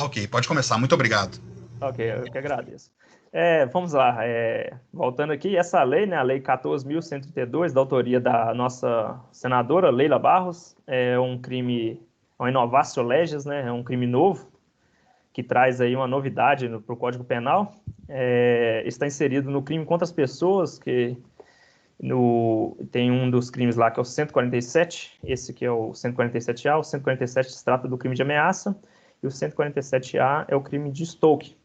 Ok, pode começar. Muito obrigado. Ok, eu que agradeço. Vamos lá, voltando aqui, essa lei, né, a Lei 14.132, da autoria da nossa senadora Leila Barros, é um crime, uma inovatio legis, né, é um crime novo, que traz aí uma novidade para o Código Penal. Está inserido no crime contra as pessoas, tem um dos crimes lá que é o 147, esse que é o 147A, o 147 se trata do crime de ameaça, e o 147A é o crime de stalking.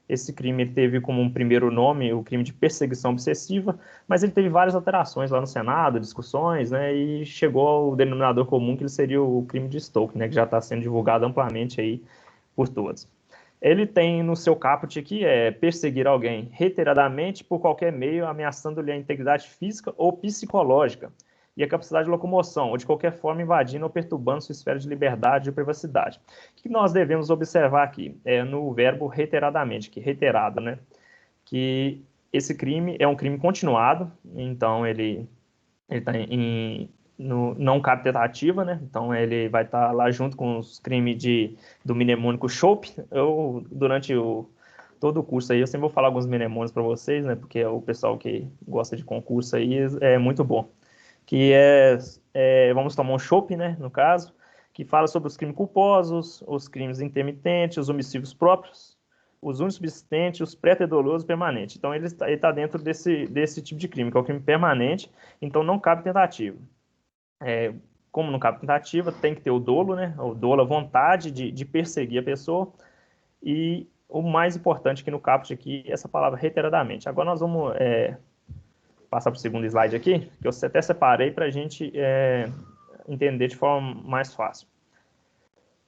Esse crime ele teve como um primeiro nome o crime de perseguição obsessiva, mas ele teve várias alterações lá no Senado, discussões, né, e chegou ao denominador comum que ele seria o crime de stalking, né, que já está sendo divulgado amplamente aí por todos. Ele tem no seu caput aqui perseguir alguém reiteradamente por qualquer meio, ameaçando-lhe a integridade física ou psicológica e a capacidade de locomoção, ou de qualquer forma invadindo ou perturbando sua esfera de liberdade e privacidade. O que nós devemos observar aqui é no verbo reiteradamente, que reiterado, né? Que esse crime é um crime continuado, então ele está não cabe tentativa, né? Então ele vai estar lá junto com os crimes do mnemônico Chope. Durante todo o curso aí, eu sempre vou falar alguns mnemônicos para vocês, né? Porque o pessoal que gosta de concurso aí é muito bom. Que vamos tomar um Chope, né? No caso, que fala sobre os crimes culposos, os crimes intermitentes, os homicídios próprios, os unisubsistentes, os pré-dolosos e permanentes. Então ele está dentro desse tipo de crime, que é o crime permanente, então não cabe tentativa. Como não cabe tentativa, tem que ter o dolo, né? O dolo, a vontade de perseguir a pessoa. E o mais importante aqui no caput aqui, essa palavra reiteradamente. Agora nós vamos passar para o segundo slide aqui, que eu até separei para a gente entender de forma mais fácil.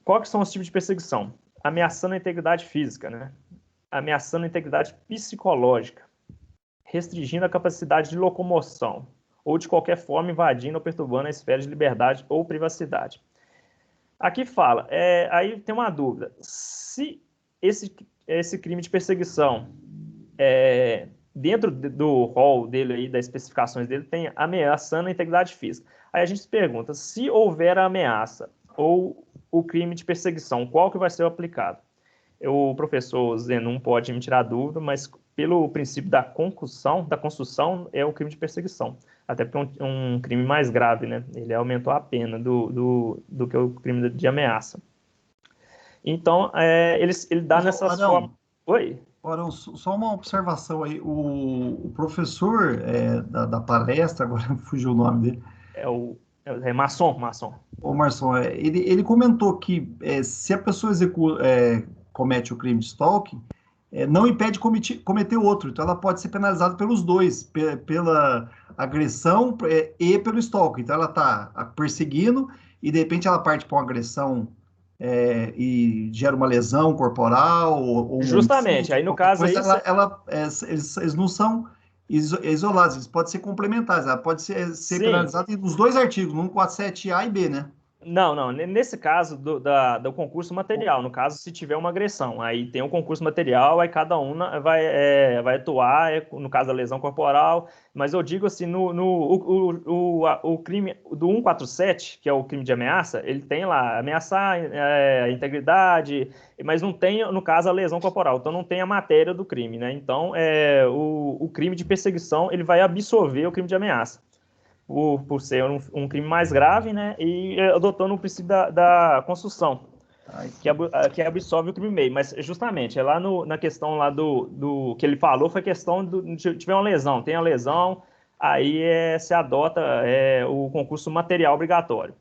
Quais são os tipos de perseguição? Ameaçando a integridade física, né? Ameaçando a integridade psicológica, restringindo a capacidade de locomoção, ou de qualquer forma invadindo ou perturbando a esfera de liberdade ou privacidade. Aqui fala, aí tem uma dúvida, se esse crime de perseguição, dentro do rol dele aí, das especificações dele, tem ameaçando a integridade física. Aí a gente se pergunta, se houver a ameaça ou o crime de perseguição, qual que vai ser aplicado? O professor Zenon pode me tirar dúvida, mas pelo princípio da construção, é o crime de perseguição. Até porque é um crime mais grave, né? Ele aumentou a pena do que o crime de ameaça. Então, ele dá nessas formas. Arão, Oi? Arão, só uma observação aí. O professor da palestra, agora fugiu o nome dele, Maçom. o Marção, ele comentou que se a pessoa comete o crime de stalking, não impede cometer outro. Então, ela pode ser penalizada pelos dois, pela agressão e pelo stalking. Então, ela está perseguindo e, de repente, ela parte para uma agressão e gera uma lesão corporal ou um Justamente. homicídio, Aí, no qualquer caso coisa, aí, eles não são isolados, eles podem ser complementares, ela pode ser sim. penalizada nos dois artigos, no 147A e B, né? Não. Nesse caso do concurso material, no caso, se tiver uma agressão, aí tem um concurso material, aí cada um vai atuar, no caso da lesão corporal, mas eu digo assim, o crime do 147, que é o crime de ameaça, ele tem lá ameaçar a integridade, mas não tem, no caso, a lesão corporal, então não tem a matéria do crime, né? Então, o crime de perseguição, ele vai absorver o crime de ameaça por ser um crime mais grave, né? E adotando o princípio da construção, Ai, que absolve o crime meio. Mas justamente, é lá na questão lá do que ele falou, foi questão de tiver uma lesão, tem a lesão, aí se adota o concurso material obrigatório.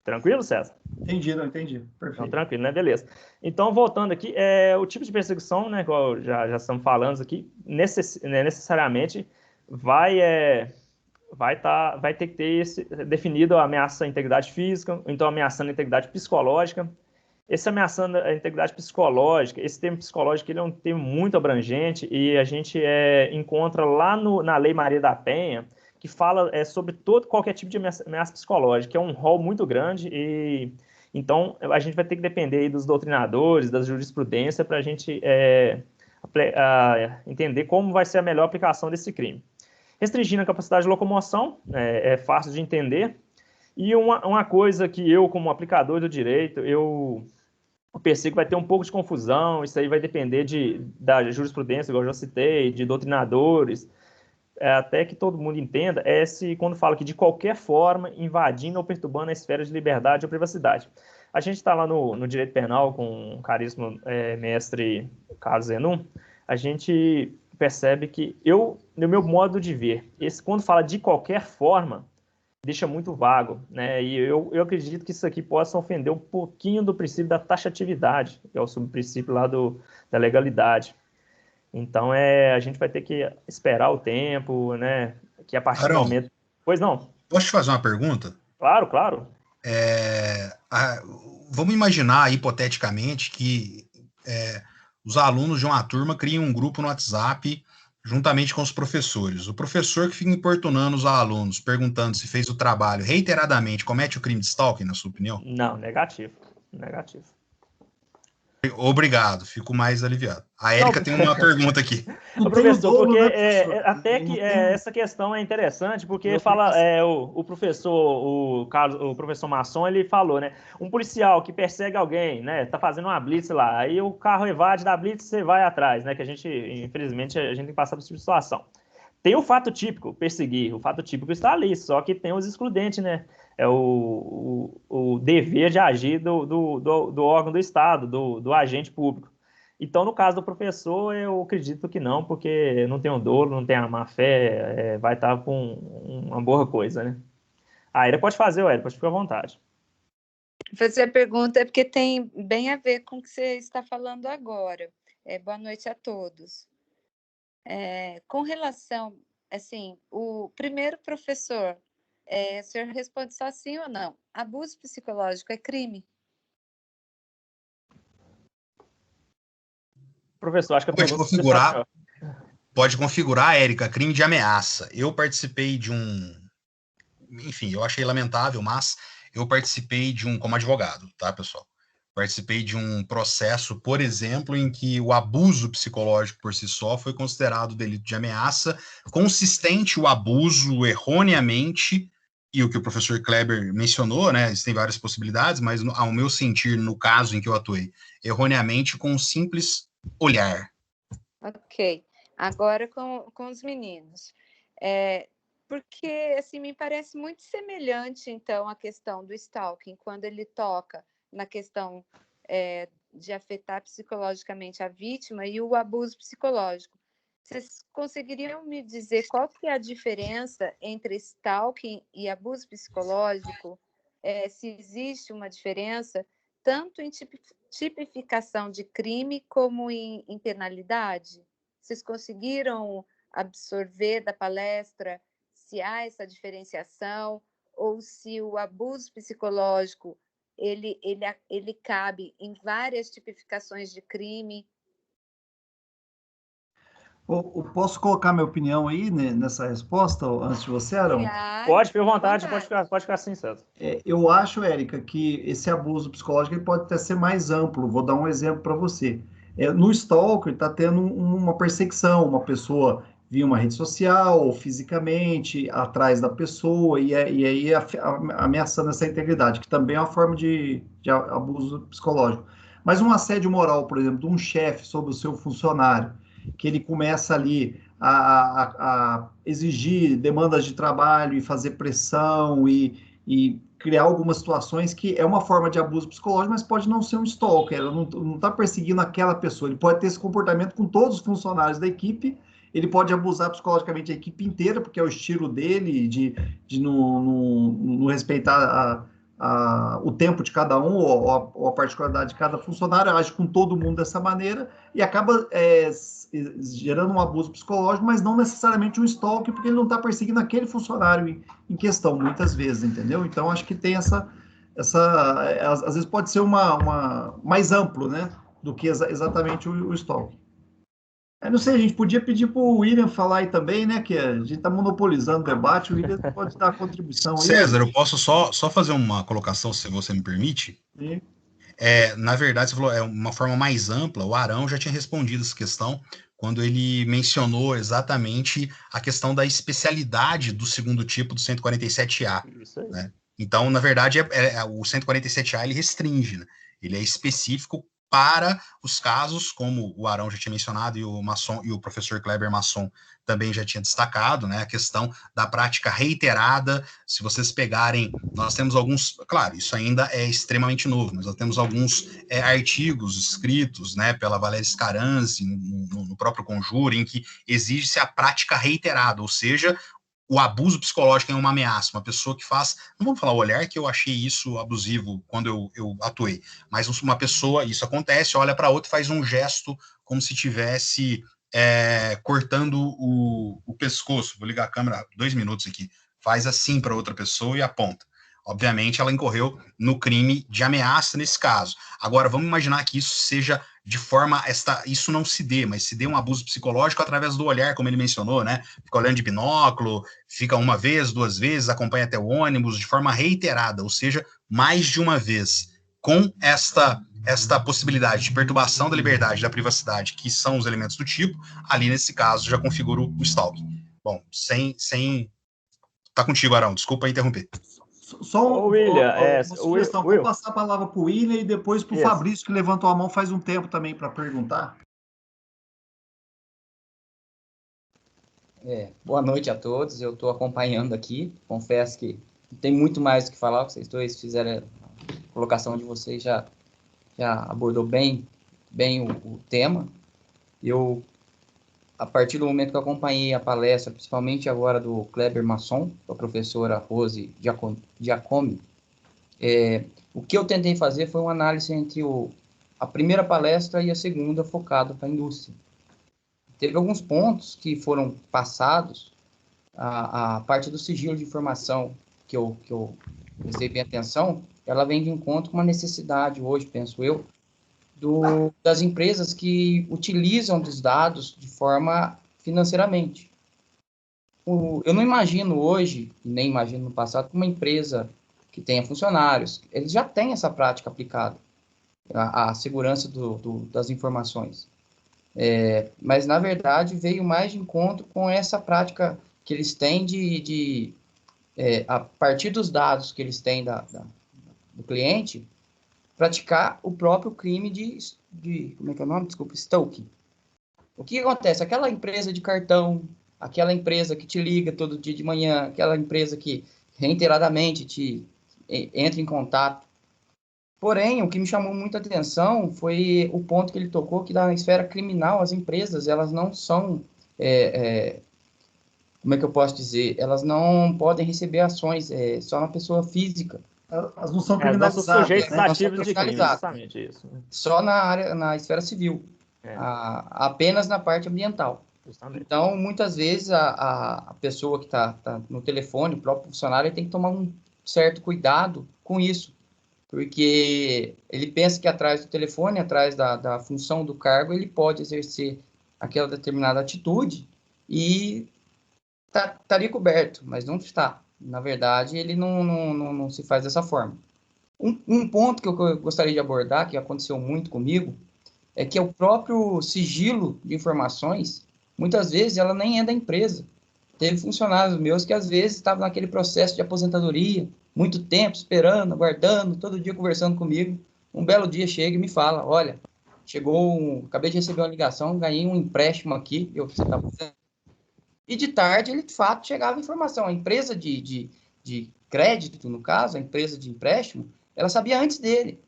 Tranquilo, César? entendi, não entendi. Não, Perfeito. tranquilo, né? Beleza. Então, voltando aqui, o tipo de perseguição, né, igual já estamos falando aqui, necessariamente vai vai ter que ter definido a ameaça à integridade física, então ameaçando a integridade psicológica. Esse ameaçando a integridade psicológica, esse termo psicológico ele é um termo muito abrangente e a gente encontra lá na Lei Maria da Penha, que fala sobre qualquer tipo de ameaça psicológica, que é um rol muito grande e então a gente vai ter que depender aí dos doutrinadores, da jurisprudência, para a gente entender como vai ser a melhor aplicação desse crime. Restringindo a capacidade de locomoção, é fácil de entender. E uma coisa que eu, como aplicador do direito, o persigo vai ter um pouco de confusão, isso aí vai depender da jurisprudência, igual eu já citei, de doutrinadores, até que todo mundo entenda, quando fala que de qualquer forma, invadindo ou perturbando a esfera de liberdade ou privacidade. A gente está lá no direito penal com o caríssimo mestre Carlos Zenum, a gente percebe que no meu modo de ver, quando fala de qualquer forma, deixa muito vago, né? E eu acredito que isso aqui possa ofender um pouquinho do princípio da taxatividade, que é o subprincípio lá da legalidade. Então, a gente vai ter que esperar o tempo, né? Que a partir do momento... Pois não? Posso te fazer uma pergunta? Claro, claro. Vamos imaginar, hipoteticamente, que os alunos de uma turma criam um grupo no WhatsApp juntamente com os professores. O professor que fica importunando os alunos, perguntando se fez o trabalho reiteradamente, comete o crime de stalking, na sua opinião? Não, negativo. Obrigado, fico mais aliviado. A Érica tem uma pergunta aqui. Professor, porque até que essa questão é interessante, porque fala o professor Masson, ele falou, né? Um policial que persegue alguém, né? Tá fazendo uma blitz lá, aí o carro evade da blitz, você vai atrás, né? Que infelizmente, a gente tem que passar por essa situação. Tem o fato típico, perseguir, o fato típico está ali, só que tem os excludentes, né? É o dever de agir do órgão do Estado, do agente público. Então, no caso do professor, eu acredito que não, porque não tem o dolo, não tem a má-fé, vai estar com uma boa coisa, né? Ele pode fazer, pode ficar à vontade. Fazer a pergunta é porque tem bem a ver com o que você está falando agora. Boa noite a todos. Com relação, assim, o primeiro professor, o senhor responde só sim ou não? Abuso psicológico é crime? Professor, acho que pode configurar, Érica, crime de ameaça. Eu participei de enfim, eu achei lamentável, mas eu participei como advogado, tá, pessoal? Participei de um processo, por exemplo, em que o abuso psicológico por si só foi considerado delito de ameaça, consistente o abuso erroneamente, e o que o professor Kleber mencionou, né, existem várias possibilidades, mas ao meu sentir, no caso em que eu atuei, erroneamente com um simples olhar. Ok. Agora com os meninos. Porque, assim, me parece muito semelhante, então, a questão do stalking, quando ele toca na questão de afetar psicologicamente a vítima e o abuso psicológico. Vocês conseguiriam me dizer qual que é a diferença entre stalking e abuso psicológico? Se existe uma diferença, tanto em tipificação de crime como em penalidade? Vocês conseguiram absorver da palestra se há essa diferenciação ou se o abuso psicológico ele cabe em várias tipificações de crime? Eu posso colocar minha opinião aí nessa resposta, antes de você, Arão? Pode, fica à vontade, pode ficar assim, César. Eu acho, Érica, que esse abuso psicológico ele pode até ser mais amplo. Vou dar um exemplo para você. No stalker, está tendo uma perseguição, uma pessoa via uma rede social, ou fisicamente, atrás da pessoa, e aí ameaçando essa integridade, que também é uma forma de abuso psicológico. Mas um assédio moral, por exemplo, de um chefe sobre o seu funcionário, que ele começa ali a exigir demandas de trabalho e fazer pressão e criar algumas situações que é uma forma de abuso psicológico, mas pode não ser um stalker, ela não está perseguindo aquela pessoa, ele pode ter esse comportamento com todos os funcionários da equipe, ele pode abusar psicologicamente a equipe inteira, porque é o estilo dele de não respeitar o tempo de cada um ou a particularidade de cada funcionário, age com todo mundo dessa maneira e acaba gerando um abuso psicológico, mas não necessariamente um stalking, porque ele não está perseguindo aquele funcionário em questão, muitas vezes, entendeu? Então, acho que tem às vezes pode ser mais amplo, né, do que exatamente o stalking. Eu não sei, a gente podia pedir para o William falar aí também, né, que a gente está monopolizando o debate, o William pode dar a contribuição aí. César, eu posso só fazer uma colocação, se você me permite? Sim. Na verdade, você falou, uma forma mais ampla, o Arão já tinha respondido essa questão quando ele mencionou exatamente a questão da especialidade do segundo tipo do 147A. Isso aí. Né? Então, na verdade, o 147A ele restringe, né? Ele é específico para os casos, como o Arão já tinha mencionado e o professor Kleber Masson também já tinha destacado, né, a questão da prática reiterada. Se vocês pegarem, nós temos alguns, claro, isso ainda é extremamente novo, mas nós temos alguns artigos escritos, né, pela Valéria Scaranzi, no próprio Conjuro, em que exige-se a prática reiterada, ou seja, o abuso psicológico é uma ameaça, uma pessoa que faz, não vamos falar o olhar, que eu achei isso abusivo quando eu atuei, mas uma pessoa, isso acontece, olha para outra e faz um gesto como se tivesse cortando o pescoço, vou ligar a câmera 2 minutos aqui, faz assim para outra pessoa e aponta. Obviamente, ela incorreu no crime de ameaça nesse caso. Agora, vamos imaginar que isso seja de forma, isso não se dê, mas se dê um abuso psicológico através do olhar, como ele mencionou, né? Fica olhando de binóculo, fica uma vez, 2 vezes, acompanha até o ônibus, de forma reiterada, ou seja, mais de uma vez, com esta possibilidade de perturbação da liberdade, da privacidade, que são os elementos do tipo, ali nesse caso já configura o stalking. Bom, Tá contigo, Arão, desculpa interromper. Só William, uma sugestão, vou passar a palavra para o William e depois para o Fabrício, que levantou a mão faz um tempo também para perguntar. Boa noite a todos, eu estou acompanhando aqui, confesso que não tem muito mais o que falar, vocês dois fizeram a colocação de vocês, já abordou bem o tema. Eu, a partir do momento que eu acompanhei a palestra, principalmente agora do Kleber Masson, da professora Rose Giacomi, o que eu tentei fazer foi uma análise entre a primeira palestra e a segunda, focada para a indústria. Teve alguns pontos que foram passados, a parte do sigilo de informação que eu prestei bem atenção, ela vem de encontro com uma necessidade hoje, penso eu, das empresas que utilizam dos dados de forma financeiramente. Eu não imagino hoje, e nem imagino no passado, uma empresa que tenha funcionários, eles já têm essa prática aplicada, a segurança das informações. Mas, na verdade, veio mais de encontro com essa prática que eles têm a partir dos dados que eles têm do cliente, praticar o próprio crime de como é que é o nome? Desculpa, stalking. O que acontece? Aquela empresa de cartão, aquela empresa que te liga todo dia de manhã, aquela empresa que reiteradamente te entra em contato. Porém, o que me chamou muita atenção foi o ponto que ele tocou, que na esfera criminal, as empresas, elas não são, como é que eu posso dizer? Elas não podem receber ações só na pessoa física. Elas não são criminalizadas, não são sujeitos né? nativos de crime, justamente isso. Só na esfera civil, apenas na parte ambiental. Justamente. Então, muitas vezes, a pessoa que está no telefone, o próprio funcionário, ele tem que tomar um certo cuidado com isso, porque ele pensa que atrás do telefone, atrás da função do cargo, ele pode exercer aquela determinada atitude e estaria coberto, mas não está. Na verdade, ele não se faz dessa forma. Um ponto que eu gostaria de abordar, que aconteceu muito comigo, é que o próprio sigilo de informações, muitas vezes, ela nem é da empresa. Teve funcionários meus que, às vezes, estavam naquele processo de aposentadoria, muito tempo esperando, aguardando, todo dia conversando comigo. Um belo dia chega e me fala, olha, acabei de receber uma ligação, ganhei um empréstimo aqui, você está fazendo. E de tarde, ele, de fato, chegava a informação. A empresa de crédito, no caso, a empresa de empréstimo, ela sabia antes dele.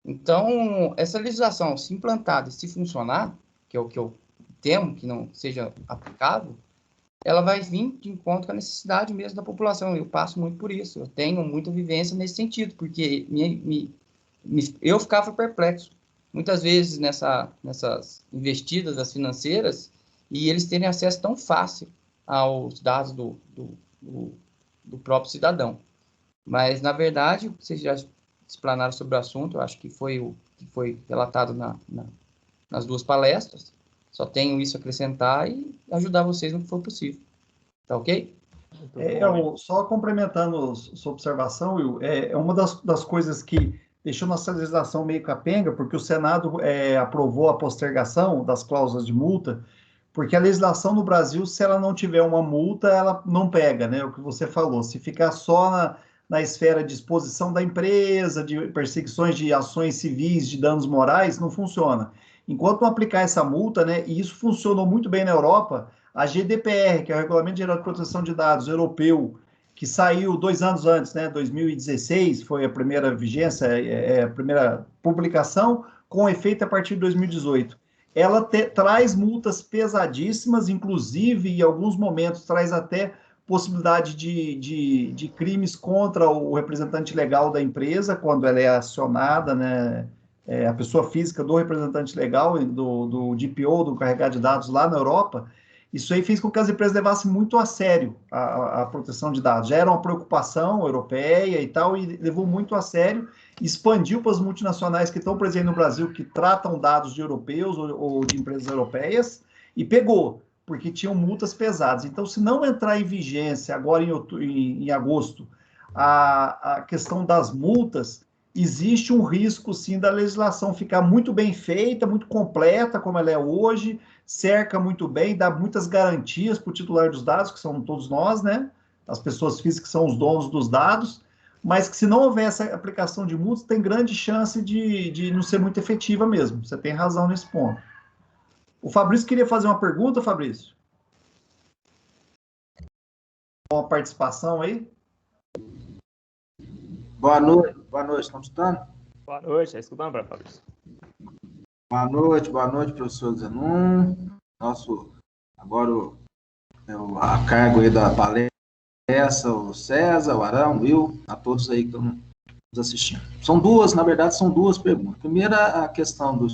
Então, essa legislação, se implantada e se funcionar, que é o que eu temo que não seja aplicável, ela vai vir de encontro com a necessidade mesmo da população. Eu passo muito por isso. Eu tenho muita vivência nesse sentido, porque eu ficava perplexo. Muitas vezes nessas investidas das financeiras, e eles terem acesso tão fácil aos dados do próprio cidadão. Mas, na verdade, vocês já explanaram sobre o assunto, eu acho que foi o que foi relatado nas duas palestras. Só tenho isso a acrescentar e ajudar vocês no que for possível. Tá ok? Só complementando sua observação, Will, uma das coisas que deixou nossa legislação meio capenga, porque o Senado aprovou a postergação das cláusulas de multa, porque a legislação no Brasil, se ela não tiver uma multa, ela não pega, né? O que você falou, se ficar só na esfera de exposição da empresa, de perseguições de ações civis, de danos morais, não funciona. Enquanto não aplicar essa multa, né, e isso funcionou muito bem na Europa, a GDPR, que é o Regulamento Geral de Proteção de Dados europeu, que saiu 2 anos antes, né, 2016, foi a primeira vigência, a primeira publicação, com efeito a partir de 2018. Ela traz multas pesadíssimas, inclusive, em alguns momentos, traz até possibilidade de crimes contra o representante legal da empresa, quando ela é acionada, né, a pessoa física do representante legal, do DPO, do carregado de dados lá na Europa. Isso aí fez com que as empresas levassem muito a sério a proteção de dados. Já era uma preocupação europeia e tal, e levou muito a sério, expandiu para as multinacionais que estão presentes no Brasil, que tratam dados de europeus ou de empresas europeias, e pegou, porque tinham multas pesadas. Então, se não entrar em vigência agora em agosto, a questão das multas, existe um risco, sim, da legislação ficar muito bem feita, muito completa, como ela é hoje, cerca muito bem, dá muitas garantias para o titular dos dados, que são todos nós, né? As pessoas físicas são os donos dos dados, mas que se não houver essa aplicação de multas, tem grande chance de não ser muito efetiva mesmo. Você tem razão nesse ponto. O Fabrício queria fazer uma pergunta, Fabrício? Uma participação aí? Boa noite, estão escutando? Boa noite, está escutando, Fabrício? Boa noite, professor Zenon. Agora a cargo aí da palestra, o César, o Arão, o Will, a todos aí que estão nos assistindo. Na verdade, são duas perguntas. Primeira, a questão do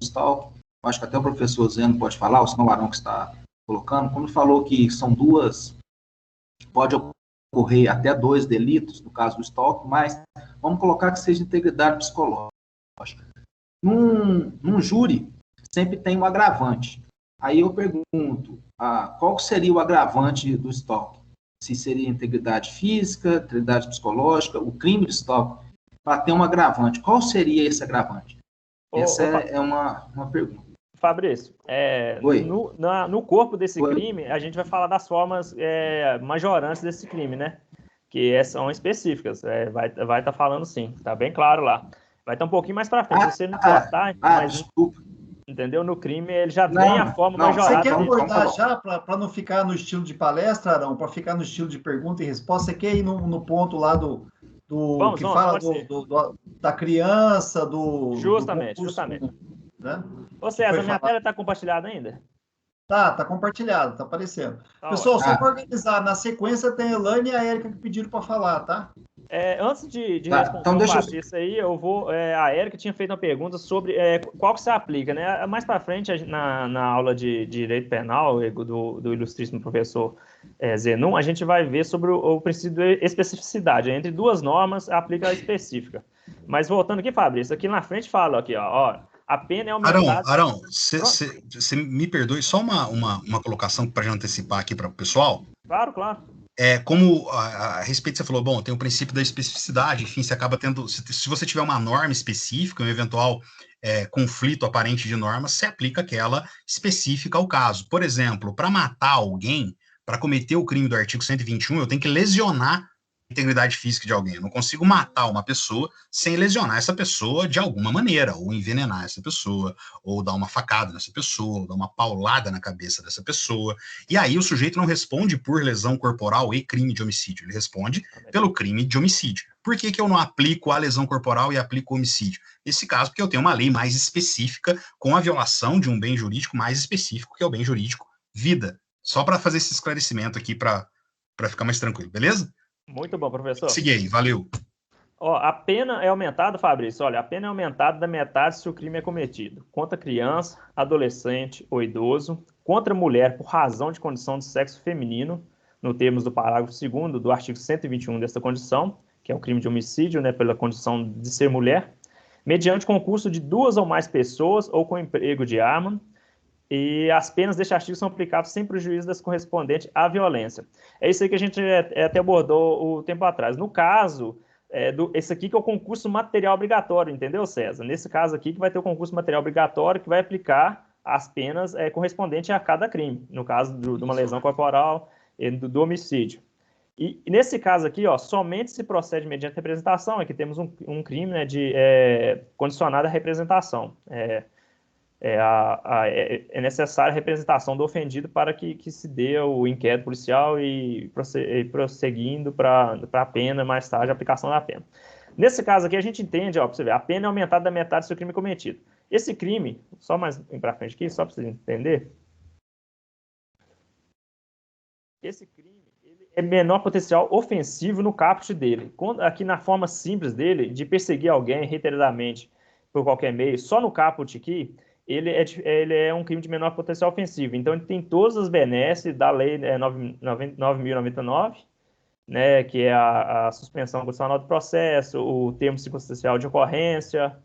stalking. Acho que até o professor Zeno pode falar, ou senão o Arão que está colocando. Quando falou que são duas, pode ocorrer até 2 delitos, no caso do stalking, mas vamos colocar que seja integridade psicológica. Num júri, sempre tem um agravante. Aí eu pergunto, qual seria o agravante do stalking? Se seria integridade física, integridade psicológica, o crime de stalking, para ter um agravante. Qual seria esse agravante? Essa é uma pergunta. Fabrício, no corpo desse crime, a gente vai falar das formas majorantes desse crime, né? Que são específicas. Vai estar falando sim, tá bem claro lá. Vai estar um pouquinho mais para frente. Se você não cortar, desculpa. Entendeu? No crime, ele já tem a forma majorada. Você quer abordar já, para não ficar no estilo de palestra, Arão, para ficar no estilo de pergunta e resposta? Você quer ir no ponto lá da criança, Justamente. Né? Ô César, minha tela está compartilhada ainda? Tá compartilhado, tá aparecendo. Pessoal, só para organizar, na sequência tem a Elaine e a Érica que pediram para falar, tá? Antes de responder então isso aí, eu vou. A Érica tinha feito uma pergunta sobre qual que se aplica, né? Mais para frente, na aula de Direito Penal do ilustríssimo professor Zenon, a gente vai ver sobre o princípio de especificidade. Entre duas normas, aplica a específica. Mas voltando aqui, Fabrício, aqui na frente fala aqui, ó, a pena é aumentada... Arão, você me perdoe, só uma colocação para já antecipar aqui para o pessoal? Claro. Como a respeito, você falou, bom, tem o princípio da especificidade, enfim, você acaba tendo, se você tiver uma norma específica, um eventual conflito aparente de normas, você aplica aquela específica ao caso. Por exemplo, para matar alguém, para cometer o crime do artigo 121, eu tenho que lesionar a integridade física de alguém. Eu não consigo matar uma pessoa sem lesionar essa pessoa de alguma maneira, ou envenenar essa pessoa, ou dar uma facada nessa pessoa, ou dar uma paulada na cabeça dessa pessoa. E aí o sujeito não responde por lesão corporal e crime de homicídio, ele responde pelo crime de homicídio. Por que eu não aplico a lesão corporal e aplico o homicídio? Nesse caso, porque eu tenho uma lei mais específica com a violação de um bem jurídico mais específico, que é o bem jurídico vida. Só para fazer esse esclarecimento aqui, para ficar mais tranquilo, beleza? Muito bom, professor. Segui aí, valeu. A pena é aumentada, Fabrício, olha, a pena é aumentada da metade se o crime é cometido contra criança, adolescente ou idoso, contra mulher por razão de condição de sexo feminino, no termos do parágrafo 2º do artigo 121 desta condição, que é o crime de homicídio, né, pela condição de ser mulher, mediante concurso de 2 ou mais pessoas ou com emprego de arma, e as penas deste artigo são aplicadas sem prejuízo das correspondentes à violência. É isso aí que a gente até abordou o tempo atrás. No caso, esse aqui que é o concurso material obrigatório, entendeu, César? Nesse caso aqui que vai ter o concurso material obrigatório que vai aplicar as penas correspondentes a cada crime, no caso de uma lesão corporal e do homicídio. E nesse caso aqui, ó, somente se procede mediante representação. Aqui temos um crime, né, condicionado à representação. É necessária a representação do ofendido para que se dê o inquérito policial e prosseguindo para a pena, mais tarde, a aplicação da pena. Nesse caso aqui, a gente entende, ó, para você ver, a pena é aumentada da metade do seu crime cometido. Esse crime, só mais para frente aqui, só para você entender, esse crime ele é menor potencial ofensivo no caput dele. Aqui na forma simples dele, de perseguir alguém reiteradamente por qualquer meio, só no caput aqui, ele é um crime de menor potencial ofensivo. Então, ele tem todas as benesses da lei 9.099, né, que é a suspensão condicional do processo, o termo circunstancial de ocorrência,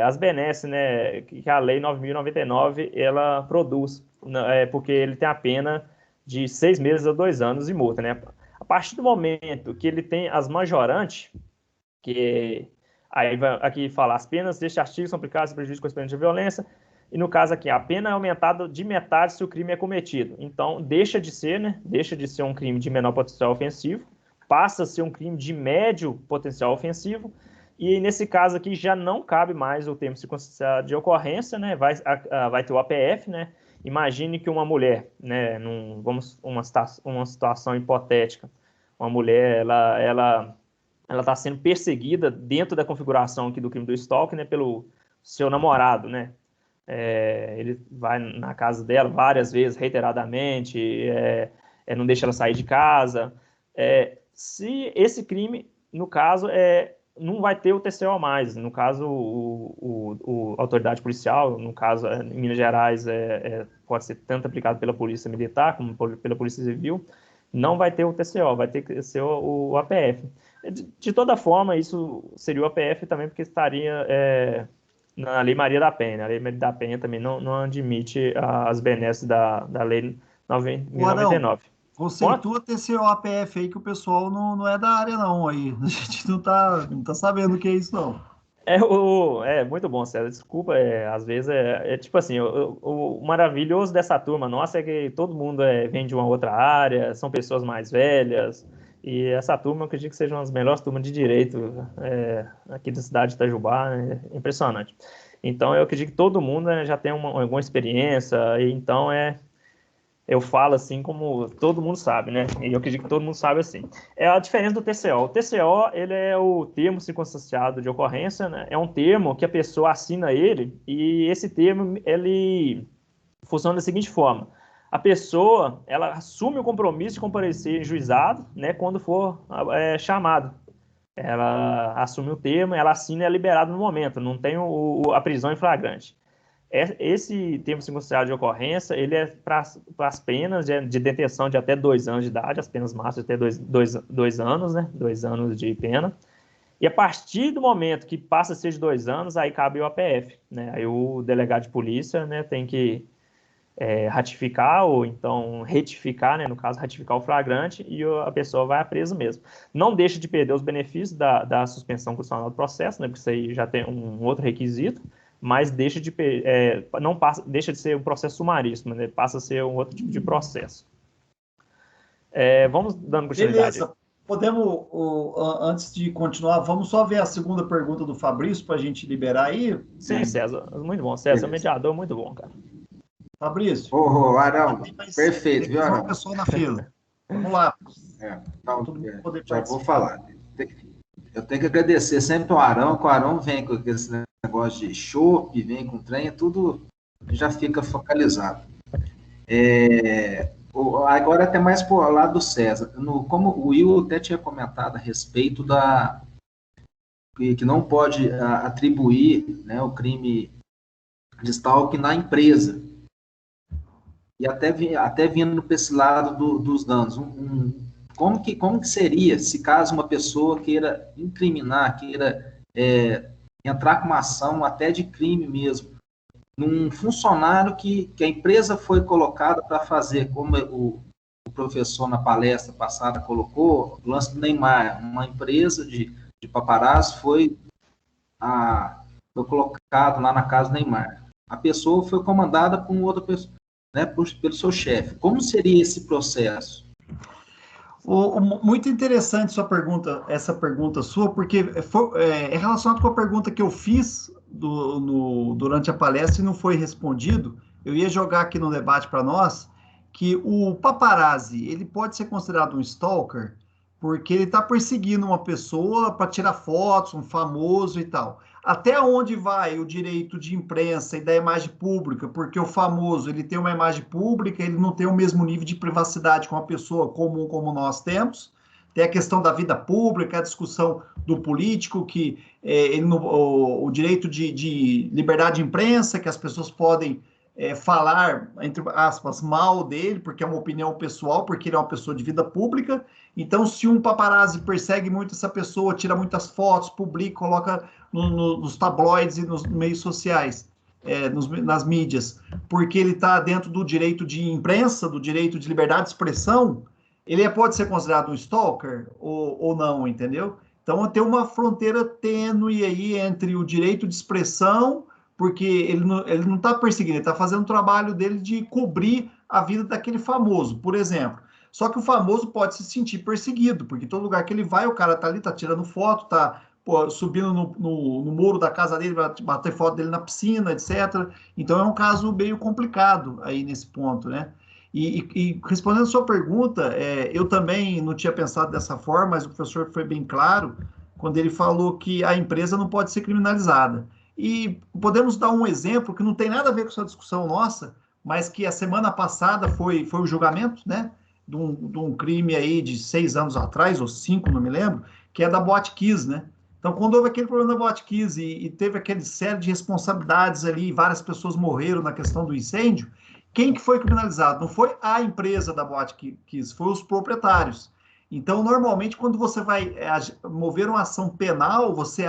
as benesses, né, que a lei 9.099 ela produz, porque ele tem a pena de 6 meses a 2 anos de multa, né? A partir do momento que ele tem as majorantes, que aí vai aqui falar, as penas deste artigo são aplicadas em prejuízo correspondente à violência, e no caso aqui, a pena é aumentada de metade se o crime é cometido. Então, deixa de ser, né? Deixa de ser um crime de menor potencial ofensivo, passa a ser um crime de médio potencial ofensivo, e nesse caso aqui já não cabe mais o termo circunstancial de ocorrência, né? Vai ter o APF, né? Imagine que uma mulher, né, uma situação hipotética, uma mulher, ela está sendo perseguida dentro da configuração aqui do crime do stalking, né, pelo seu namorado, né? Ele vai na casa dela várias vezes, reiteradamente, não deixa ela sair de casa. Se esse crime, no caso, não vai ter o TCO mais. No caso, a autoridade policial, no caso, em Minas Gerais, pode ser tanto aplicado pela Polícia Militar como pela Polícia Civil, não vai ter o TCO, vai ter que ser o APF. De toda forma, isso seria o APF também, porque estaria na Lei Maria da Penha. A Lei Maria da Penha também não admite as benesses da Lei 9.099. Conceitua TCO APF aí, que o pessoal não é da área não aí. A gente não tá sabendo o que é isso não. Muito bom, César. Desculpa, às vezes tipo assim, o maravilhoso dessa turma nossa é que todo mundo vem de uma outra área, são pessoas mais velhas, e essa turma eu acredito que sejam as melhores turmas de direito aqui da cidade de Itajubá, né? Impressionante. Então eu acredito que todo mundo, né, já tem alguma experiência, e então eu falo assim como todo mundo sabe, né? E eu acredito que todo mundo sabe assim. É a diferença do TCO. O TCO, ele é o termo circunstanciado de ocorrência, né? É um termo que a pessoa assina ele, e esse termo, ele funciona da seguinte forma. A pessoa, ela assume o compromisso de comparecer em juizado, né, quando for chamado. Ela assume o termo, ela assina e é liberada no momento, não tem a prisão em flagrante. Esse termo circunstanciado de ocorrência, ele é para as penas de detenção de até 2 anos de idade, as penas máximas até 2 anos, né? 2 anos de pena. E a partir do momento que passa a ser de 2 anos, aí cabe o APF, né? Aí o delegado de polícia, né, tem que ratificar ou então retificar, né, no caso, ratificar o flagrante, e a pessoa vai a preso mesmo. Não deixa de perder os benefícios da suspensão condicional do processo, né, porque isso aí já tem um outro requisito, mas deixa de ser um processo sumaríssimo, né, passa a ser um outro tipo de processo. Vamos dando continuidade. Beleza. Podemos, antes de continuar, vamos só ver a segunda pergunta do Fabrício para a gente liberar aí? Sim, César, muito bom. César, mediador, muito bom, cara. Fabrício. Arão, perfeito, viu, Arão? Pessoal na fila. Vamos lá. Já vou falar. Eu tenho que agradecer sempre ao Arão, que o Arão vem com esse negócio de chopp, vem com trem, tudo já fica focalizado. Agora até mais por lado do César. Como o Will até tinha comentado a respeito que não pode atribuir, né, o crime de stalking na empresa. E até vindo para esse lado dos danos. Como que seria, se caso uma pessoa queira incriminar, queira entrar com uma ação até de crime mesmo, num funcionário que a empresa foi colocada para fazer, como o professor na palestra passada colocou, o lance do Neymar, uma empresa de paparazzi foi colocado lá na casa do Neymar. A pessoa foi comandada por outra pessoa, né, pelo seu chefe. Como seria esse processo? Muito interessante essa pergunta sua, porque é relacionado com a pergunta que eu fiz durante a palestra e não foi respondido. Eu ia jogar aqui no debate para nós que o paparazzi, ele pode ser considerado um stalker porque ele está perseguindo uma pessoa para tirar fotos, um famoso e tal. Até onde vai o direito de imprensa e da imagem pública? Porque o famoso, ele tem uma imagem pública, ele não tem o mesmo nível de privacidade com a pessoa comum como nós temos. Tem a questão da vida pública, a discussão do político, que o direito de liberdade de imprensa, que as pessoas podem falar, entre aspas, mal dele, porque é uma opinião pessoal, porque ele é uma pessoa de vida pública. Então, se um paparazzi persegue muito essa pessoa, tira muitas fotos, publica, coloca nos tabloides e nos meios sociais, nas mídias, porque ele está dentro do direito de imprensa, do direito de liberdade de expressão, ele pode ser considerado um stalker ou não, entendeu? Então, tem uma fronteira tênue aí entre o direito de expressão, porque ele não está perseguindo, ele está fazendo o trabalho dele de cobrir a vida daquele famoso, por exemplo. Só que o famoso pode se sentir perseguido, porque todo lugar que ele vai, o cara tá ali, tá tirando foto, tá subindo no muro da casa dele, vai bater foto dele na piscina, etc. Então é um caso meio complicado aí nesse ponto, né? E respondendo a sua pergunta, eu também não tinha pensado dessa forma, mas o professor foi bem claro quando ele falou que a empresa não pode ser criminalizada. E podemos dar um exemplo que não tem nada a ver com essa discussão nossa, mas que a semana passada foi o julgamento, né? De um crime aí de 6 anos atrás, ou 5, não me lembro, que é da Boate Kiss, né? Então, quando houve aquele problema da Boate Kiss e teve aquele série de responsabilidades ali, várias pessoas morreram na questão do incêndio, quem que foi criminalizado? Não foi a empresa da Boate Kiss, foi os proprietários. Então, normalmente, quando você vai mover uma ação penal, você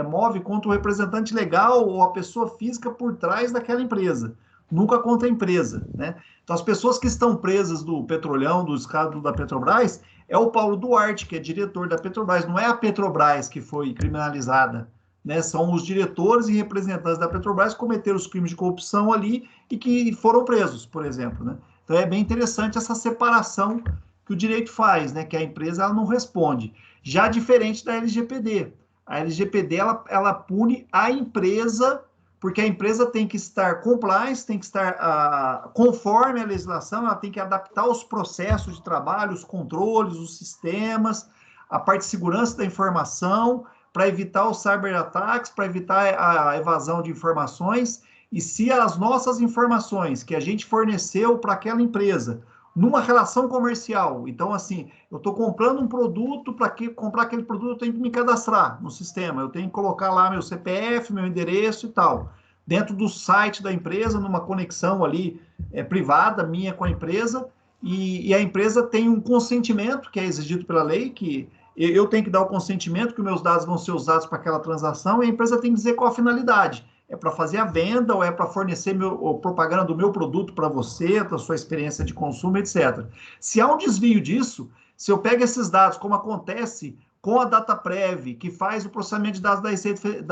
move contra o representante legal ou a pessoa física por trás daquela empresa, nunca contra a empresa, né? Então, as pessoas que estão presas do Petrolão, do escândalo da Petrobras, é o Paulo Duarte, que é diretor da Petrobras, não é a Petrobras que foi criminalizada, né? São os diretores e representantes da Petrobras que cometeram os crimes de corrupção ali e que foram presos, por exemplo, né? Então, é bem interessante essa separação que o direito faz, né? Que a empresa ela não responde. Já diferente da LGPD. A LGPD, ela pune a empresa, porque a empresa tem que estar compliance, tem que estar conforme a legislação, ela tem que adaptar os processos de trabalho, os controles, os sistemas, a parte de segurança da informação, para evitar os cyberataques, para evitar a evasão de informações. E se as nossas informações que a gente forneceu para aquela empresa, numa relação comercial, então assim, eu estou comprando um produto, para comprar aquele produto eu tenho que me cadastrar no sistema, eu tenho que colocar lá meu CPF, meu endereço e tal, dentro do site da empresa, numa conexão ali privada, minha com a empresa, e a empresa tem um consentimento que é exigido pela lei, que eu tenho que dar o consentimento que meus dados vão ser usados para aquela transação, e a empresa tem que dizer qual a finalidade. É para fazer a venda ou é para fornecer propaganda do meu produto para você, da sua experiência de consumo, etc. Se há um desvio disso, se eu pego esses dados, como acontece com a DataPrev, que faz o processamento de dados da Receita,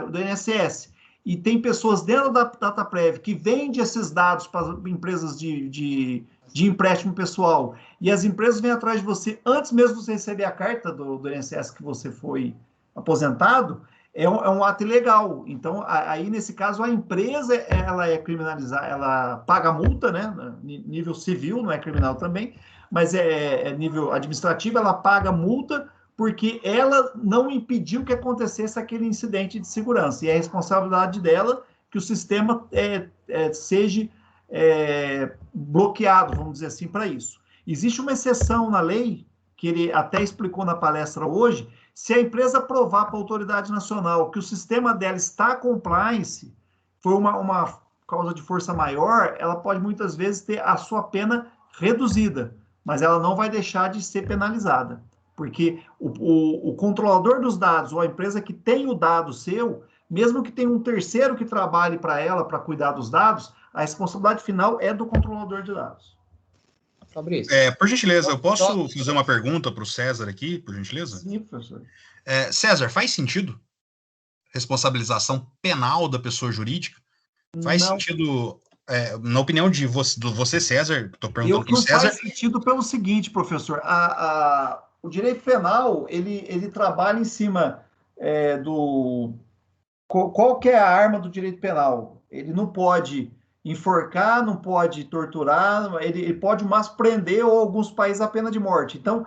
do INSS, e tem pessoas dentro da DataPrev que vende esses dados para empresas de empréstimo pessoal, e as empresas vêm atrás de você antes mesmo de você receber a carta do INSS que você foi aposentado, é um ato ilegal. Então, aí, nesse caso, a empresa, ela é criminalizada, ela paga multa, né? Nível civil, não é criminal também, mas é nível administrativo, ela paga multa porque ela não impediu que acontecesse aquele incidente de segurança. E é responsabilidade dela que o sistema seja bloqueado, vamos dizer assim, para isso. Existe uma exceção na lei, que ele até explicou na palestra hoje, se a empresa provar para a autoridade nacional que o sistema dela está compliance, foi uma causa de força maior, ela pode muitas vezes ter a sua pena reduzida, mas ela não vai deixar de ser penalizada, porque o controlador dos dados, ou a empresa que tem o dado seu, mesmo que tenha um terceiro que trabalhe para ela, para cuidar dos dados, a responsabilidade final é do controlador de dados. Fabrício. Por gentileza, eu posso fazer uma pergunta para o César aqui, por gentileza? Sim, professor. César, faz sentido responsabilização penal da pessoa jurídica? Faz sentido na opinião de você, César, estou perguntando para o Não César... faz sentido pelo seguinte, professor, o direito penal, ele trabalha em cima do... Qual que é a arma do direito penal? Ele não pode enforcar, não pode torturar, ele pode mais prender ou alguns países a pena de morte. Então,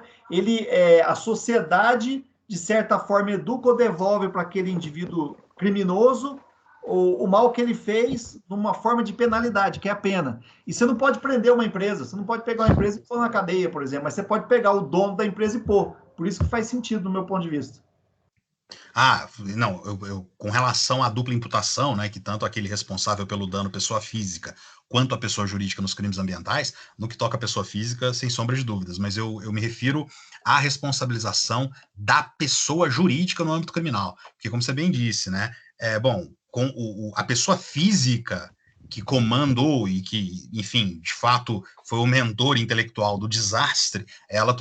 a sociedade, de certa forma, educa ou devolve para aquele indivíduo criminoso o mal que ele fez numa forma de penalidade, que é a pena. E você não pode prender uma empresa, você não pode pegar uma empresa e pôr na cadeia, por exemplo, mas você pode pegar o dono da empresa e pôr. Por isso que faz sentido, do meu ponto de vista. Não, com relação à dupla imputação, né, que tanto aquele responsável pelo dano pessoa física quanto a pessoa jurídica nos crimes ambientais, no que toca a pessoa física, sem sombra de dúvidas, mas eu me refiro à responsabilização da pessoa jurídica no âmbito criminal, porque como você bem disse, né, a pessoa física que comandou e que, enfim, de fato foi o mentor intelectual do desastre, ela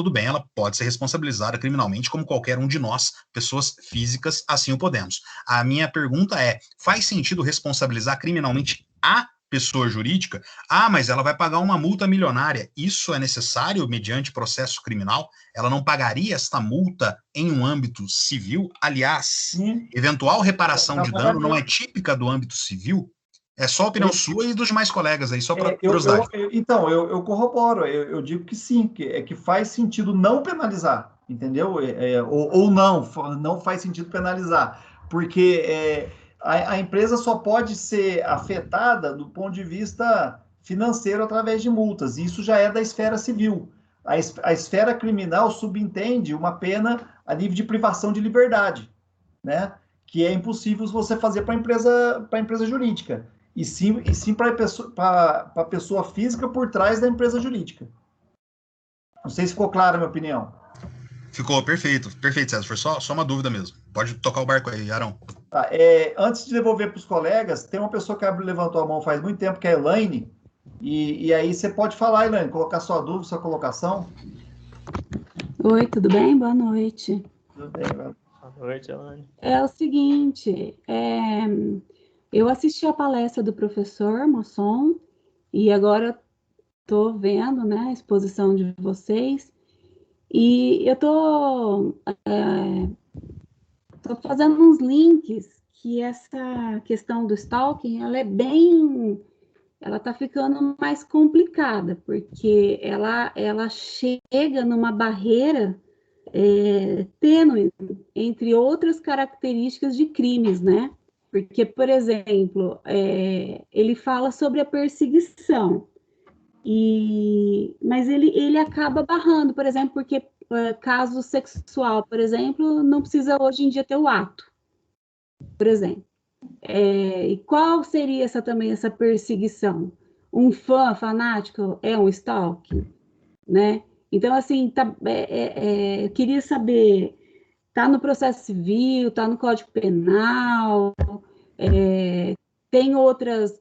pode ser responsabilizada criminalmente como qualquer um de nós, pessoas físicas, assim o podemos. A minha pergunta é, faz sentido responsabilizar criminalmente a pessoa jurídica? Mas ela vai pagar uma multa milionária. Isso é necessário mediante processo criminal? Ela não pagaria esta multa em um âmbito civil? Aliás, eventual reparação de dano não é típica do âmbito civil? É só a opinião sua e dos demais colegas aí, só para curiosidade. Eu corroboro, eu digo que sim, que faz sentido não penalizar, entendeu? Ou não faz sentido penalizar, porque a empresa só pode ser afetada do ponto de vista financeiro através de multas, e isso já é da esfera civil. A esfera criminal subentende uma pena a nível de privação de liberdade, né? Que é impossível você fazer para a empresa jurídica. E sim para a pessoa física por trás da empresa jurídica. Não sei se ficou clara a minha opinião. Ficou perfeito, César. Foi só uma dúvida mesmo. Pode tocar o barco aí, Arão. Tá, antes de devolver para os colegas, tem uma pessoa que levantou a mão faz muito tempo, que é a Elaine. E aí você pode falar, Elaine, colocar sua dúvida, sua colocação. Oi, tudo bem? Boa noite. Tudo bem, Elaine. Boa noite, Elaine. É o seguinte, eu assisti a palestra do professor Mosson e agora estou vendo, né, a exposição de vocês e eu estou fazendo uns links que essa questão do stalking, ela está ficando mais complicada, porque ela chega numa barreira tênue entre outras características de crimes, né? Porque, por exemplo, ele fala sobre a perseguição, mas ele acaba barrando, por exemplo, porque caso sexual, por exemplo, não precisa hoje em dia ter o ato, por exemplo. E qual seria essa perseguição? Um fã fanático é um stalking, né? Então, assim, eu queria saber, está no processo civil, está no Código Penal, tem outras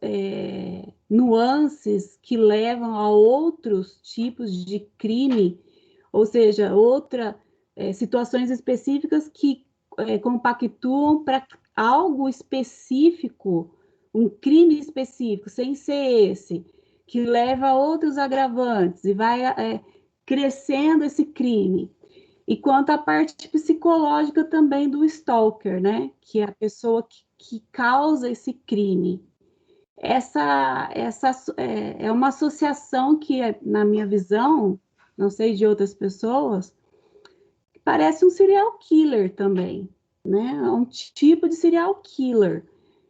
nuances que levam a outros tipos de crime, ou seja, situações específicas que compactuam para algo específico, um crime específico, sem ser esse, que leva a outros agravantes e vai crescendo esse crime. E quanto à parte psicológica também do stalker, né? Que é a pessoa que causa esse crime. Essa é uma associação que, na minha visão, não sei de outras pessoas, parece um serial killer também, né? É um tipo de serial killer.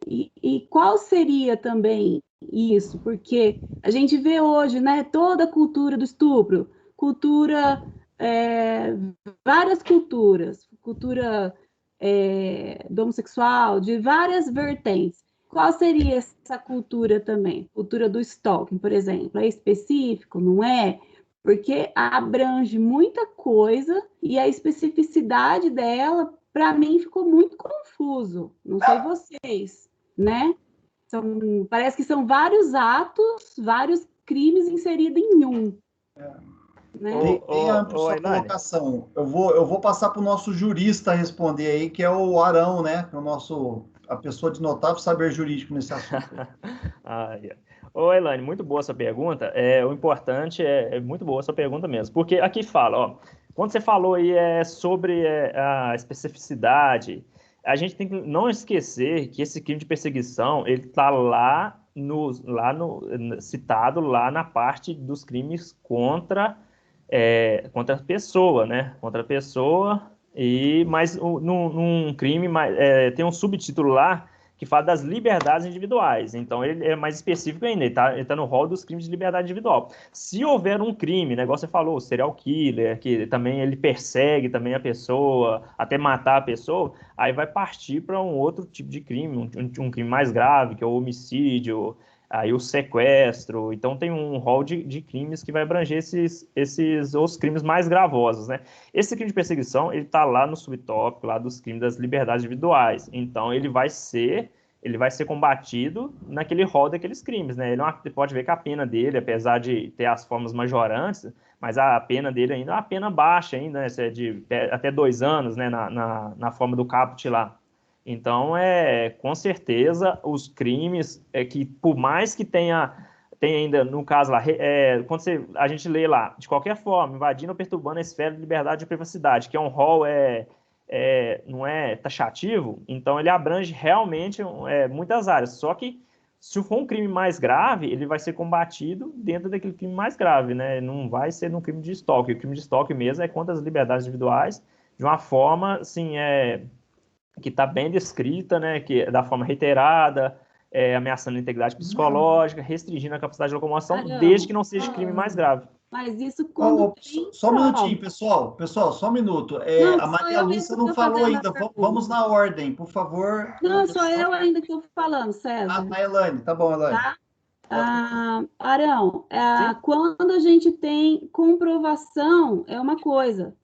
E qual seria também isso? Porque a gente vê hoje, né, toda a cultura do estupro, várias culturas, cultura do homossexual, de várias vertentes. Qual seria essa cultura também? Cultura do stalking, por exemplo, é específico, não é? Porque abrange muita coisa e a especificidade dela, para mim, ficou muito confuso. Não sei vocês, né? Parece que são vários atos, vários crimes inseridos em um. Né? Tem a sua colocação. Eu vou passar para o nosso jurista responder aí, que é o Arão, né? Que é a pessoa de notável saber jurídico nesse assunto. Ô, Elaine, muito boa essa pergunta. O importante é muito boa essa pergunta mesmo, porque aqui fala, ó, quando você falou aí sobre a especificidade, a gente tem que não esquecer que esse crime de perseguição, ele está citado lá na parte dos crimes contra a pessoa, né? Contra a pessoa, mas num crime tem um subtítulo lá que fala das liberdades individuais. Então, ele é mais específico ainda, ele tá no rol dos crimes de liberdade individual. Se houver um crime, negócio você falou, serial killer, que também ele persegue também a pessoa, até matar a pessoa, aí vai partir para um outro tipo de crime, um crime mais grave, que é o homicídio, aí o sequestro. Então, tem um rol de crimes que vai abranger os crimes mais gravosos, né? Esse crime de perseguição, ele está lá no subtópico, lá dos crimes das liberdades individuais. Então, ele vai ser combatido naquele rol daqueles crimes, né? Você pode ver que a pena dele, apesar de ter as formas majorantes, mas a pena dele ainda é uma pena baixa ainda, né? De até 2 anos, né? Na forma do caput lá. Então, com certeza, os crimes que, por mais que tenha ainda, no caso lá, quando a gente lê lá, de qualquer forma, invadindo ou perturbando a esfera de liberdade e privacidade, que é um rol, não é taxativo, então ele abrange realmente muitas áreas. Só que, se for um crime mais grave, ele vai ser combatido dentro daquele crime mais grave, né? Não vai ser no crime de stalking. O crime de stalking mesmo é contra as liberdades individuais, de uma forma, assim, que está bem descrita, né, que da forma reiterada, ameaçando a integridade psicológica, restringindo a capacidade de locomoção, desde que não seja crime mais grave. Mas isso quando só um minutinho, pessoal. Pessoal, só um minuto. A Maria Lúcia não falou ainda. Vamos na ordem, por favor. Não, sou eu ainda que estou falando, César. A Elaine, tá bom, Elaine. Tá? Arão, quando a gente tem comprovação, é uma coisa.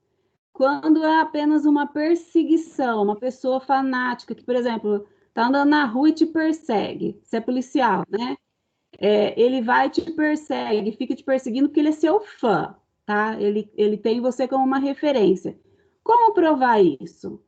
Quando é apenas uma perseguição, uma pessoa fanática, que, por exemplo, está andando na rua e te persegue, você é policial, né? Ele vai te persegue, fica te perseguindo porque ele é seu fã, tá? Ele tem você como uma referência. Como provar isso?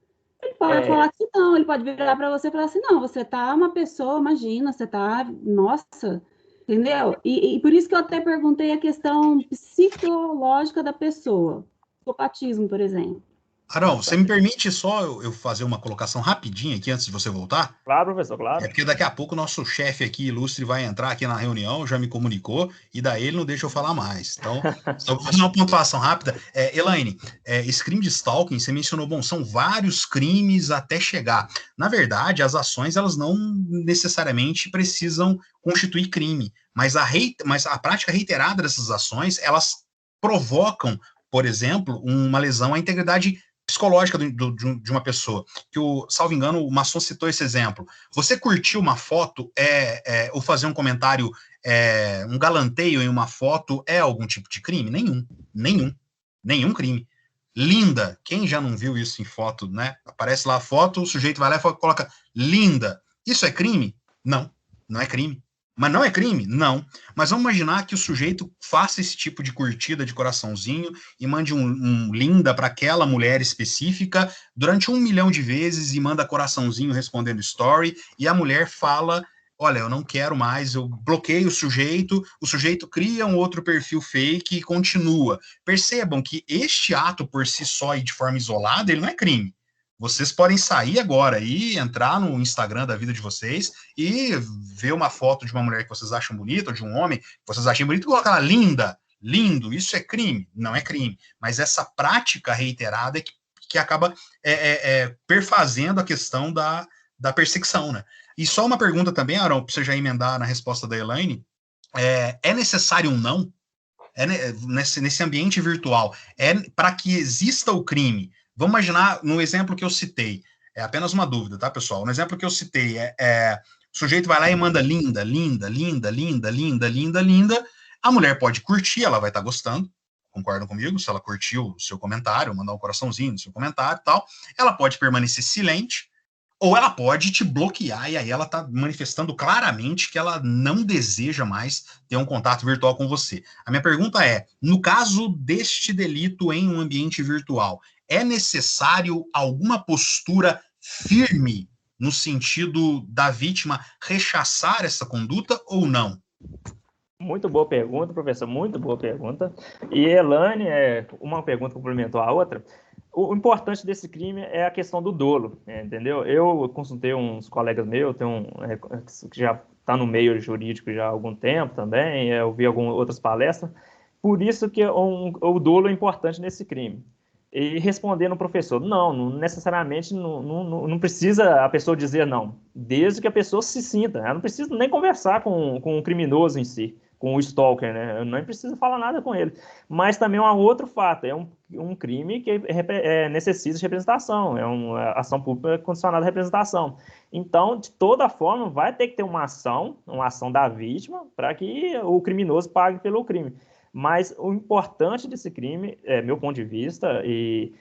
Ele pode falar que não, ele pode virar para você e falar assim, não, você tá uma pessoa, imagina, você tá, nossa, entendeu? E por isso que eu até perguntei a questão psicológica da pessoa. Psicopatismo, por exemplo. Arão, você me permite só eu fazer uma colocação rapidinha aqui antes de você voltar? Claro, professor, claro. Porque daqui a pouco o nosso chefe aqui, ilustre, vai entrar aqui na reunião, já me comunicou, e daí ele não deixa eu falar mais. Então, só vou fazer uma pontuação rápida. Elaine, esse crime de stalking, você mencionou, bom, são vários crimes até chegar. Na verdade, as ações, elas não necessariamente precisam constituir crime, mas a prática reiterada dessas ações, elas provocam, por exemplo, uma lesão à integridade psicológica de uma pessoa, que salvo engano, o Masson citou esse exemplo. Você curtir uma foto ou fazer um comentário, um galanteio em uma foto é algum tipo de crime? Nenhum crime. Linda, quem já não viu isso em foto, né? Aparece lá a foto, o sujeito vai lá e coloca linda. Isso é crime? Não é crime. Mas não é crime? Não. Mas vamos imaginar que o sujeito faça esse tipo de curtida de coraçãozinho e mande um linda para aquela mulher específica durante 1 milhão de vezes e manda coraçãozinho respondendo story, e a mulher fala, olha, eu não quero mais, eu bloqueio o sujeito cria um outro perfil fake e continua. Percebam que este ato por si só e de forma isolada, ele não é crime. Vocês podem sair agora e entrar no Instagram da vida de vocês e ver uma foto de uma mulher que vocês acham bonita, ou de um homem que vocês acham bonito, e colocar ela linda, lindo. Isso é crime? Não é crime. Mas essa prática reiterada que acaba perfazendo a questão da perseguição, né? E só uma pergunta também, Arão, para você já emendar na resposta da Elaine, é necessário um não? Nesse ambiente virtual, para que exista o crime? Vamos imaginar, no exemplo que eu citei, é apenas uma dúvida, tá, pessoal? No exemplo que eu citei, o sujeito vai lá e manda linda, linda, linda, linda, linda, linda, linda. A mulher pode curtir, ela vai estar gostando, concordam comigo? Se ela curtiu o seu comentário, mandar um coraçãozinho no seu comentário e tal, ela pode permanecer silente, ou ela pode te bloquear, e aí ela está manifestando claramente que ela não deseja mais ter um contato virtual com você. A minha pergunta é, no caso deste delito em um ambiente virtual, é necessário alguma postura firme no sentido da vítima rechaçar essa conduta ou não? Muito boa pergunta, professor, muito boa pergunta. E Elane, uma pergunta complementou a outra. O importante desse crime é a questão do dolo, entendeu? Eu consultei uns colegas meus, tem que já está no meio jurídico já há algum tempo também, eu vi algumas outras palestras, por isso que o dolo é importante nesse crime. E respondendo o professor, não necessariamente não precisa a pessoa dizer não, desde que a pessoa se sinta, ela não precisa nem conversar com o criminoso em si, com o stalker, né? Não precisa falar nada com ele. Mas também é um outro fato, é um crime que necessita de representação, é uma ação pública condicionada à representação. Então, de toda forma, vai ter que ter uma ação da vítima, para que o criminoso pague pelo crime. Mas o importante desse crime, meu ponto de vista, e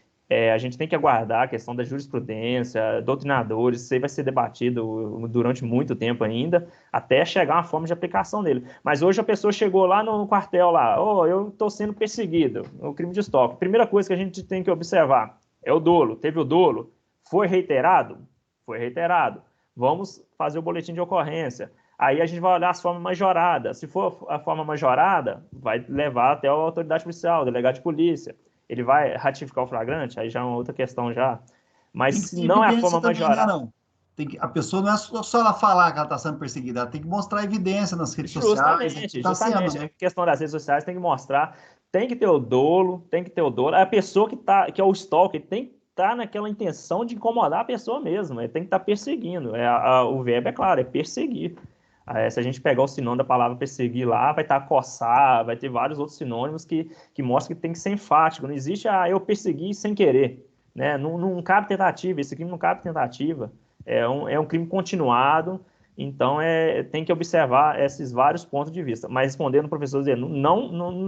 a gente tem que aguardar a questão da jurisprudência, doutrinadores, isso aí vai ser debatido durante muito tempo ainda, até chegar uma forma de aplicação dele. Mas hoje a pessoa chegou lá no quartel, lá, eu estou sendo perseguido, o crime de stalking. Primeira coisa que a gente tem que observar é o dolo. Teve o dolo? Foi reiterado? Foi reiterado. Vamos fazer o boletim de ocorrência. Aí a gente vai olhar as formas majoradas. Se for a forma majorada, vai levar até a autoridade policial, o delegado de polícia. Ele vai ratificar o flagrante? Aí já é uma outra questão já. Mas se não é a forma majorada... A pessoa não é só ela falar que ela está sendo perseguida, ela tem que mostrar evidência nas redes sociais. Justamente. Sendo, né? A questão das redes sociais tem que mostrar, tem que ter o dolo. A pessoa que é o stalker tem que estar naquela intenção de incomodar a pessoa mesmo, ele tem que estar perseguindo. O verbo é claro, é perseguir. Se a gente pegar o sinônimo da palavra perseguir lá, vai estar coçar, vai ter vários outros sinônimos que mostram que tem que ser enfático. Não existe eu persegui sem querer, né? Não cabe tentativa, esse crime não cabe tentativa. É um crime continuado, então tem que observar esses vários pontos de vista. Mas respondendo o professor dizendo,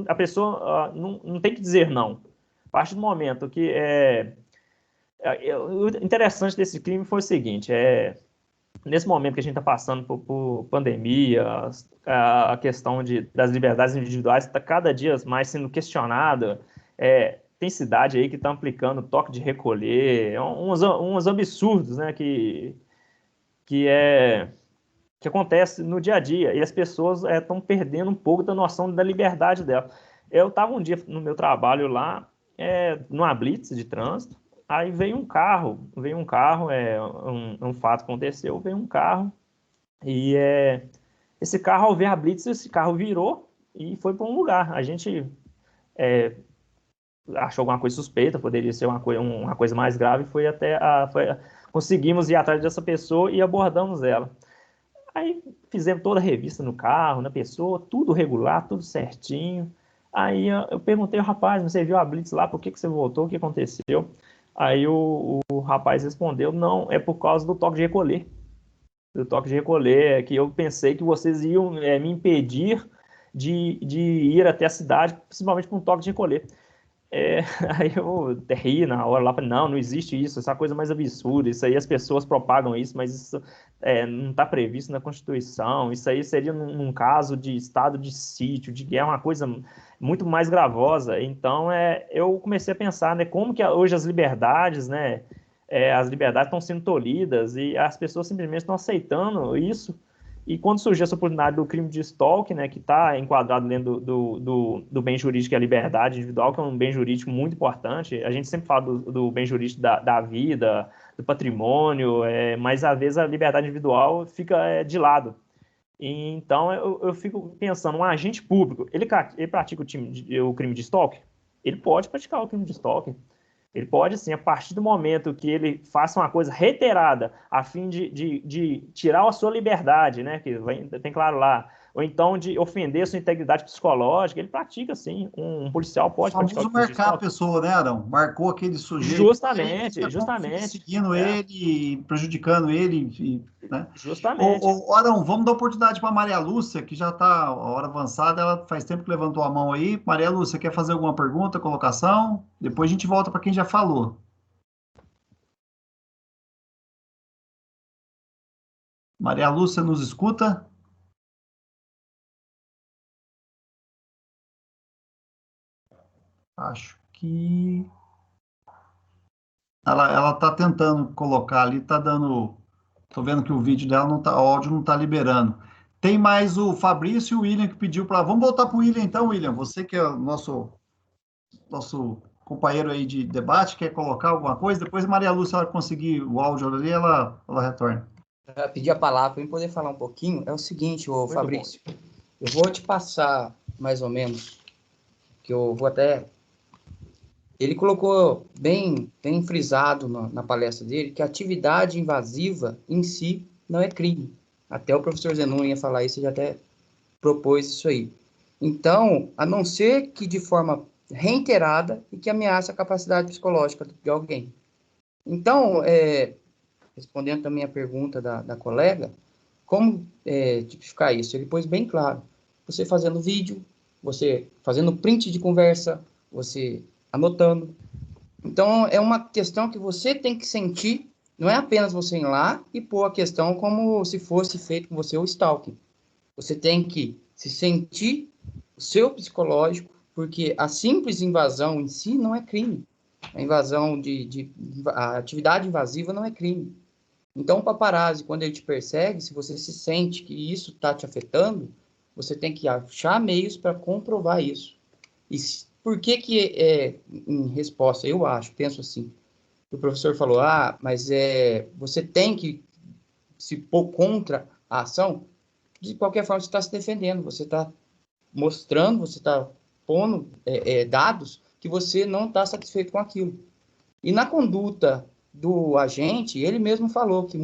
a pessoa não tem que dizer não. A partir do momento que... o interessante desse crime foi o seguinte, nesse momento que a gente está passando por pandemia, a questão das liberdades individuais está cada dia mais sendo questionada. Tem cidade aí que está aplicando toque de recolher, uns absurdos, né, que acontece no dia a dia, e as pessoas estão perdendo um pouco da noção da liberdade dela. Eu estava um dia no meu trabalho lá, numa blitz de trânsito, aí veio um carro, um fato aconteceu, veio um carro, e esse carro, ao ver a blitz, esse carro virou e foi para um lugar. A gente achou alguma coisa suspeita, poderia ser uma coisa mais grave, conseguimos ir atrás dessa pessoa e abordamos ela. Aí fizemos toda a revista no carro, na pessoa, tudo regular, tudo certinho. Aí eu perguntei ao rapaz, você viu a blitz lá, por que você voltou, o que aconteceu? Aí o rapaz respondeu, não, é por causa do toque de recolher. Do toque de recolher, que eu pensei que vocês iam me impedir de ir até a cidade, principalmente com um toque de recolher. Aí eu ri na hora lá, falei, não existe isso, essa é a coisa mais absurda, isso aí as pessoas propagam isso, mas isso não está previsto na Constituição, isso aí seria num caso de estado de sítio, de guerra, uma coisa muito mais gravosa. Então eu comecei a pensar, né, como que hoje as liberdades, né, as liberdades estão sendo tolhidas e as pessoas simplesmente estão aceitando isso. E quando surgiu essa oportunidade do crime de stalking, né, que está enquadrado dentro do bem jurídico e a liberdade individual, que é um bem jurídico muito importante, a gente sempre fala do bem jurídico da vida, do patrimônio, mas às vezes a liberdade individual fica de lado. E, então eu fico pensando, um agente público, ele pratica o crime de stalking? Ele pode praticar o crime de stalking. Ele pode, sim, a partir do momento que ele faça uma coisa reiterada, a fim de tirar a sua liberdade, né, que tem claro lá, ou então de ofender a sua integridade psicológica, ele pratica, sim. Um policial pode praticar. Só marcar a pessoa, né, Arão? Marcou aquele sujeito. Justamente. Seguindo ele, prejudicando ele, né? Justamente. Arão, vamos dar oportunidade para a Maria Lúcia, que já está a hora avançada, ela faz tempo que levantou a mão aí. Maria Lúcia, quer fazer alguma pergunta, colocação? Depois a gente volta para quem já falou. Maria Lúcia, nos escuta? Acho que ela está tentando colocar ali, está dando. Estou vendo que o vídeo dela não tá, o áudio não está liberando. Tem mais o Fabrício e o William que pediu para... Vamos voltar para o William então, William. Você que é o nosso companheiro aí de debate, quer colocar alguma coisa? Depois a Maria Lúcia, se ela conseguir o áudio ali, ela retorna. Eu pedi a palavra para eu poder falar um pouquinho. É o seguinte, ô Fabrício, eu vou te passar mais ou menos, que eu vou até... Ele colocou bem frisado na palestra dele que a atividade invasiva em si não é crime. Até o professor Zenon ia falar isso, já até propôs isso aí. Então, a não ser que de forma reiterada e que ameaça a capacidade psicológica de alguém. Então, respondendo também a pergunta da colega, como tipificar isso? Ele pôs bem claro. Você fazendo vídeo, você fazendo print de conversa, você anotando. Então, é uma questão que você tem que sentir, não é apenas você ir lá e pôr a questão como se fosse feito com você o stalking. Você tem que se sentir o seu psicológico, porque a simples invasão em si não é crime. A invasão a atividade invasiva não é crime. Então, o paparazzi, quando ele te persegue, se você se sente que isso está te afetando, você tem que achar meios para comprovar isso. E por que em resposta, eu penso assim, o professor falou, mas você tem que se pôr contra a ação, de qualquer forma você está se defendendo, você está mostrando, você está pondo dados que você não está satisfeito com aquilo. E na conduta do agente, ele mesmo falou que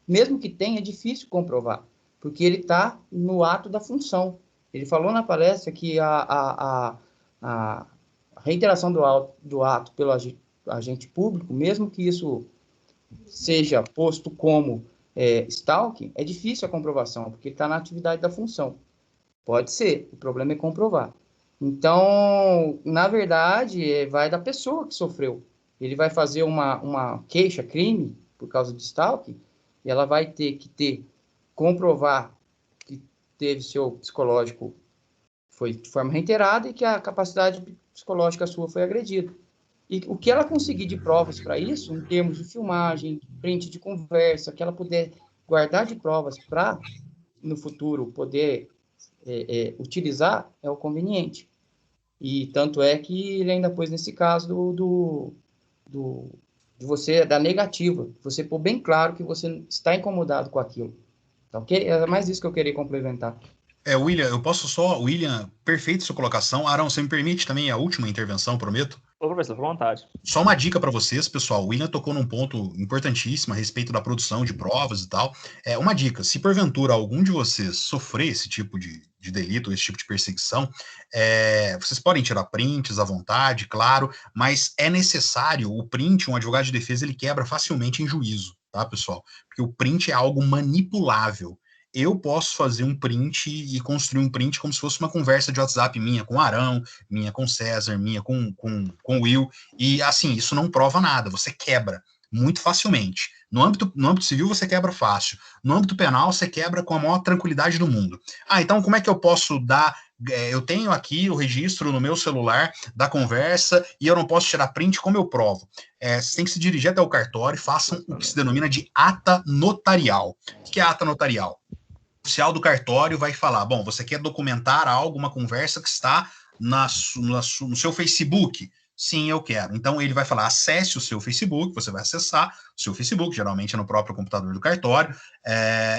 mesmo que tenha, é difícil comprovar, porque ele está no ato da função. Ele falou na palestra que a reiteração do ato pelo agente público, mesmo que isso seja posto como stalking, é difícil a comprovação, porque está na atividade da função. Pode ser, o problema é comprovar. Então, na verdade, vai da pessoa que sofreu. Ele vai fazer uma queixa-crime por causa de stalking, e ela vai ter que comprovar que teve seu psicológico foi de forma reiterada e que a capacidade psicológica sua foi agredida. E o que ela conseguir de provas para isso, em termos de filmagem, print de conversa, que ela puder guardar de provas para, no futuro, poder utilizar, é o conveniente. E tanto é que ele ainda pôs nesse caso de você, da negativa, você pôr bem claro que você está incomodado com aquilo. Então, é mais isso que eu queria complementar. William, eu posso só... William, perfeito sua colocação. Arão, você me permite também a última intervenção, prometo? Ô, professor, à vontade. Só uma dica para vocês, pessoal. O William tocou num ponto importantíssimo a respeito da produção de provas e tal. Uma dica, se porventura algum de vocês sofrer esse tipo de delito, esse tipo de perseguição, vocês podem tirar prints à vontade, claro, mas é necessário, o print, um advogado de defesa, ele quebra facilmente em juízo, tá, pessoal? Porque o print é algo manipulável. Eu posso fazer um print e construir um print como se fosse uma conversa de WhatsApp minha com o Arão, minha com o César, minha com o Will, e assim, isso não prova nada, você quebra muito facilmente. No âmbito civil você quebra fácil, no âmbito penal você quebra com a maior tranquilidade do mundo. Então como é que eu posso dar... eu tenho aqui o registro no meu celular da conversa e eu não posso tirar print, como eu provo? Vocês têm que se dirigir até o cartório e façam o que se denomina de ata notarial. O que é ata notarial? O oficial do cartório vai falar, bom, você quer documentar algo, uma conversa que está no seu Facebook? Sim, eu quero. Então, ele vai falar, acesse o seu Facebook, você vai acessar o seu Facebook, geralmente é no próprio computador do cartório,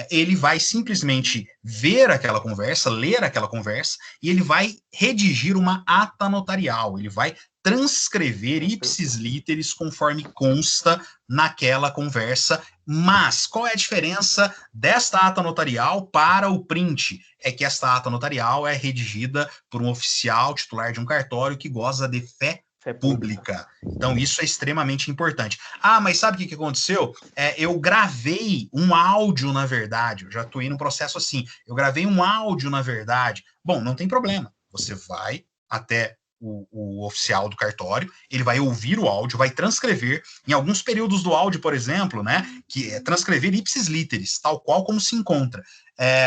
ele vai simplesmente ver aquela conversa, ler aquela conversa, e ele vai redigir uma ata notarial, ele vai transcrever ipsis literis conforme consta naquela conversa. Mas qual é a diferença desta ata notarial para o print? É que esta ata notarial é redigida por um oficial titular de um cartório que goza de fé pública. Então, isso é extremamente importante. Mas sabe o que aconteceu? Eu gravei um áudio, na verdade. Eu já estou indo no processo assim. Eu gravei um áudio, na verdade. Bom, não tem problema. Você vai até o oficial do cartório, ele vai ouvir o áudio, vai transcrever, em alguns períodos do áudio, por exemplo, né, que é transcrever ipsis literis, tal qual como se encontra.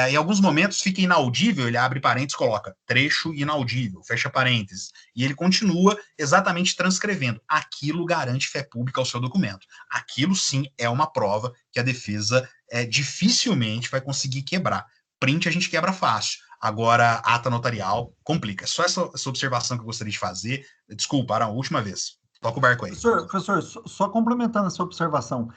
Em alguns momentos fica inaudível, ele abre parênteses, coloca trecho inaudível, fecha parênteses, e ele continua exatamente transcrevendo. Aquilo garante fé pública ao seu documento. Aquilo sim é uma prova que a defesa dificilmente vai conseguir quebrar. print a gente quebra fácil. Agora, ata notarial complica. Só essa observação que eu gostaria de fazer. Desculpa, Arão, última vez. Toca o barco aí. Professor, só complementando essa observação,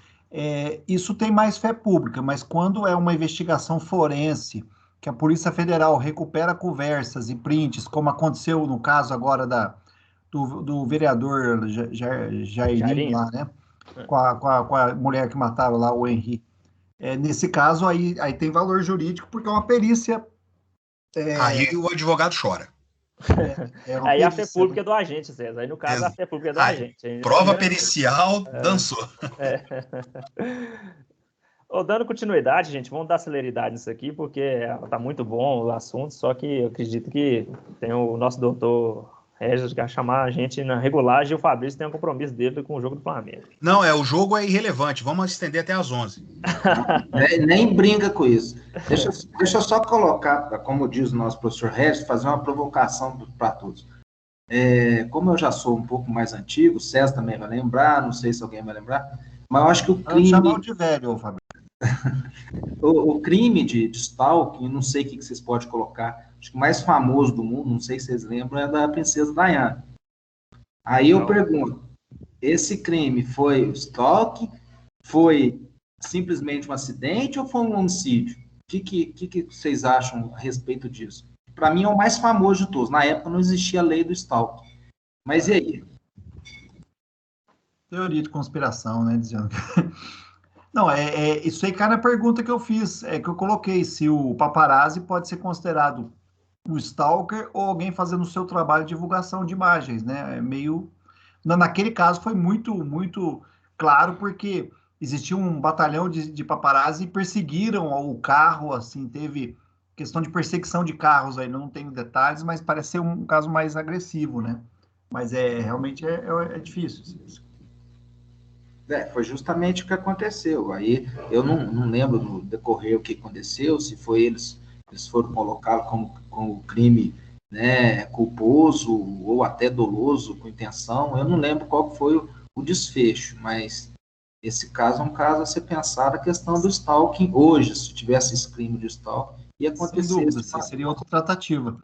isso tem mais fé pública, mas quando é uma investigação forense, que a Polícia Federal recupera conversas e prints, como aconteceu no caso agora do vereador Jairinho lá, né? Com a mulher que mataram lá, o Henri. Nesse caso, aí tem valor jurídico, porque é uma perícia. Aí o advogado chora. Aí a fé pública é do agente, César. Aí, no caso, a fé pública é do agente. Prova pericial, dançou. Dando continuidade, gente, vamos dar celeridade nisso aqui, porque tá muito bom o assunto, só que eu acredito que tem o nosso doutor Regis que vai chamar a gente na regulagem e o Fabrício tem um compromisso dele com o jogo do Flamengo. Não, o jogo é irrelevante, vamos estender até às 11. Nem brinca com isso. Deixa eu só colocar, como diz o nosso professor Regis, fazer uma provocação para todos. Como eu já sou um pouco mais antigo, o César também vai lembrar, não sei se alguém vai lembrar, mas eu acho que o crime... Chamar de velho, Fabrício. O crime de stalking, não sei o que vocês podem colocar, acho que o mais famoso do mundo, não sei se vocês lembram, é da princesa Diana. Aí eu pergunto, esse crime foi stalking, foi simplesmente um acidente ou foi um homicídio? O que vocês acham a respeito disso? Para mim é o mais famoso de todos. Na época não existia a lei do stalking. Mas e aí? Teoria de conspiração, né? Dizendo que... Não, isso aí cai na pergunta que eu fiz, que eu coloquei, se o paparazzi pode ser considerado um stalker ou alguém fazendo o seu trabalho de divulgação de imagens, né? Naquele caso foi muito, muito claro, porque existia um batalhão de paparazzi e perseguiram o carro, assim, teve questão de perseguição de carros aí, não tenho detalhes, mas parece ser um caso mais agressivo, né? Mas realmente é difícil isso. Foi justamente o que aconteceu. Aí eu não lembro no decorrer o que aconteceu, se foi eles foram colocados como crime, né, culposo ou até doloso, com intenção. Eu não lembro qual foi o desfecho, mas esse caso é um caso a ser pensado, a questão do stalking hoje, se tivesse esse crime de stalking, ia acontecer. Sem dúvida, seria outra tratativa.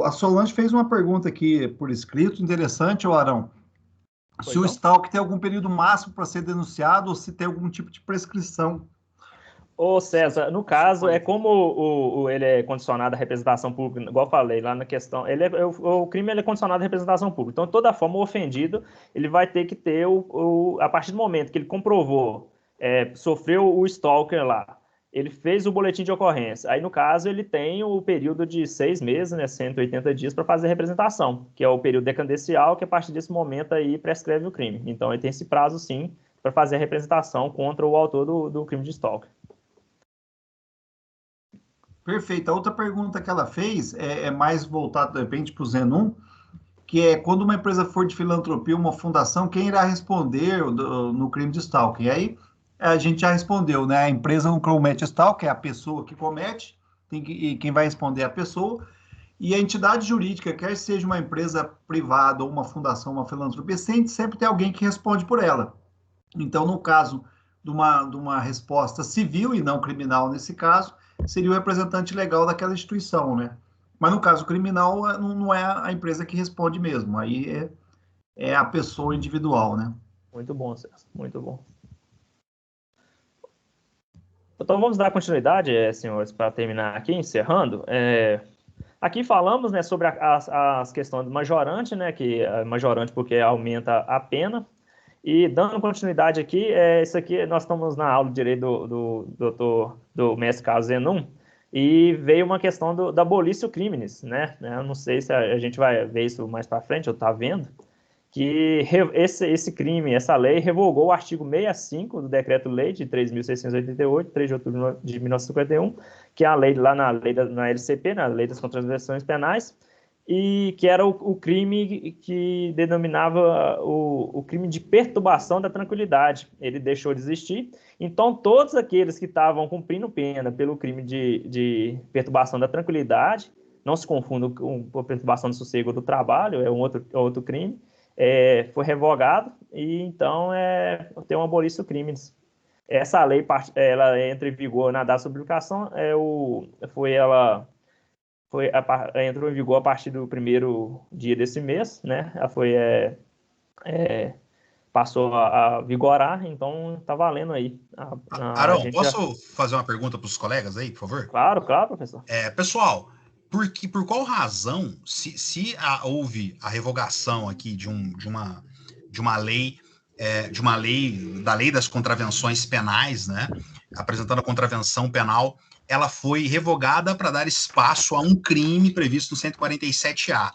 A Solange fez uma pergunta aqui por escrito, interessante, Arão. Se o stalking tem algum período máximo para ser denunciado ou se tem algum tipo de prescrição. Ô César, no caso, como ele é condicionado à representação pública, igual eu falei lá na questão, o crime é condicionado à representação pública. Então, de toda forma, o ofendido ele vai ter que ter, a partir do momento que ele comprovou, sofreu o stalker lá, ele fez o boletim de ocorrência. Aí, no caso, ele tem o período de 6 meses, né, 180 dias, para fazer a representação, que é o período decadencial, que a partir desse momento aí prescreve o crime. Então, ele tem esse prazo, sim, para fazer a representação contra o autor do crime de stalker. Perfeito. A outra pergunta que ela fez é mais voltada, de repente, para o Zenon, que é quando uma empresa for de filantropia, uma fundação, quem irá responder no crime de stalking? E aí, a gente já respondeu, né? A empresa não comete stalking, é a pessoa que comete, e quem vai responder é a pessoa. E a entidade jurídica, quer seja uma empresa privada ou uma fundação, uma filantropia, sempre tem alguém que responde por ela. Então, no caso de uma resposta civil e não criminal, nesse caso, seria o representante legal daquela instituição, né? Mas no caso criminal, não é a empresa que responde mesmo, aí é a pessoa individual, né? Muito bom, César, muito bom. Então vamos dar continuidade, senhores, para terminar aqui, encerrando. Aqui falamos, né, sobre as questões do majorante, né, que é majorante porque aumenta a pena. E dando continuidade aqui, isso aqui nós estamos na aula de direito do mestre Carlos Zenon, e veio uma questão da abolição criminis, né? Eu não sei se a gente vai ver isso mais para frente, eu estava vendo, que esse crime, essa lei, revogou o artigo 65 do Decreto-Lei de 3.688, 3 de outubro de 1951, que é a lei lá na LCP, na Lei das Contravenções Penais, e que era o crime que denominava o crime de perturbação da tranquilidade. Ele deixou de existir. Então, todos aqueles que estavam cumprindo pena pelo crime de perturbação da tranquilidade, não se confundam com perturbação do sossego do trabalho, é outro crime, foi revogado, e então tem um abolição crimes. essa lei, ela entra em vigor na data de publicação, entrou em vigor a partir do primeiro dia desse mês, né? Ela passou a vigorar, então tá valendo aí. Arão, posso fazer uma pergunta para os colegas aí, por favor? Claro, professor. Pessoal, por qual razão, se houve a revogação aqui de uma lei, da lei das contravenções penais, né, apresentando a contravenção penal, ela foi revogada para dar espaço a um crime previsto no 147A.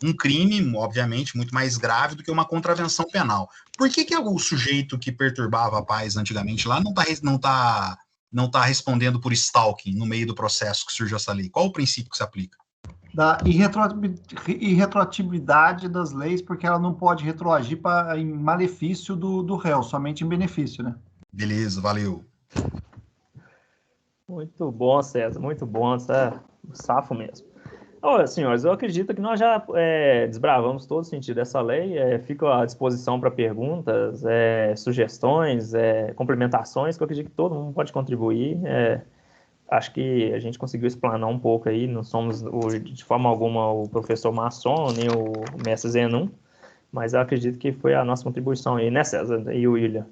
Um crime, obviamente, muito mais grave do que uma contravenção penal. Por que o sujeito que perturbava a paz antigamente lá não tá respondendo por stalking no meio do processo que surgiu essa lei? Qual o princípio que se aplica? Da irretroatividade das leis, porque ela não pode retroagir em malefício do réu, somente em benefício, né? Beleza, valeu. Muito bom, César, muito bom, tá safo mesmo. Olha, senhores, eu acredito que nós já desbravamos todo o sentido dessa lei, fico à disposição para perguntas, sugestões, complementações, que eu acredito que todo mundo pode contribuir. Acho que a gente conseguiu explanar um pouco aí, não somos de forma alguma o professor Masson, nem o mestre Zenum, mas eu acredito que foi a nossa contribuição aí, né, César e o William?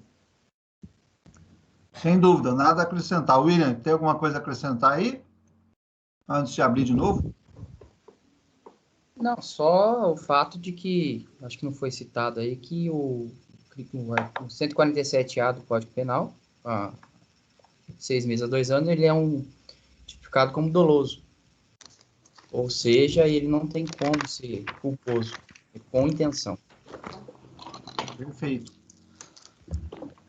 Sem dúvida, nada a acrescentar. William, tem alguma coisa a acrescentar aí? Antes de abrir de novo? Não, só o fato de que, acho que não foi citado aí, que o 147A do Código Penal, 6 meses a 2 anos, ele é tipificado como doloso. Ou seja, ele não tem como ser culposo, com intenção. Perfeito.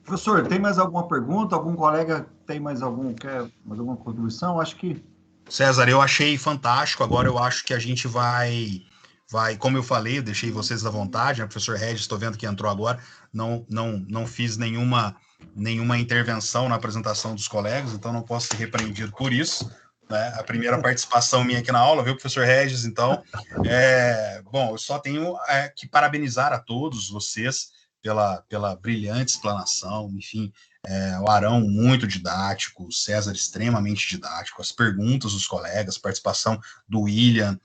Professor, tem mais alguma pergunta? Algum colega quer mais alguma contribuição? Acho que... César, eu achei fantástico. Agora eu acho que a gente vai, como eu falei, eu deixei vocês à vontade, né? Professor Regis, estou vendo que entrou agora, não fiz nenhuma intervenção na apresentação dos colegas, então não posso ser repreendido por isso, né? A primeira participação minha aqui na aula, viu, professor Regis? Então, bom, eu só tenho que parabenizar a todos vocês pela brilhante explanação, enfim, o Arão muito didático, o César extremamente didático, as perguntas dos colegas, a participação do William,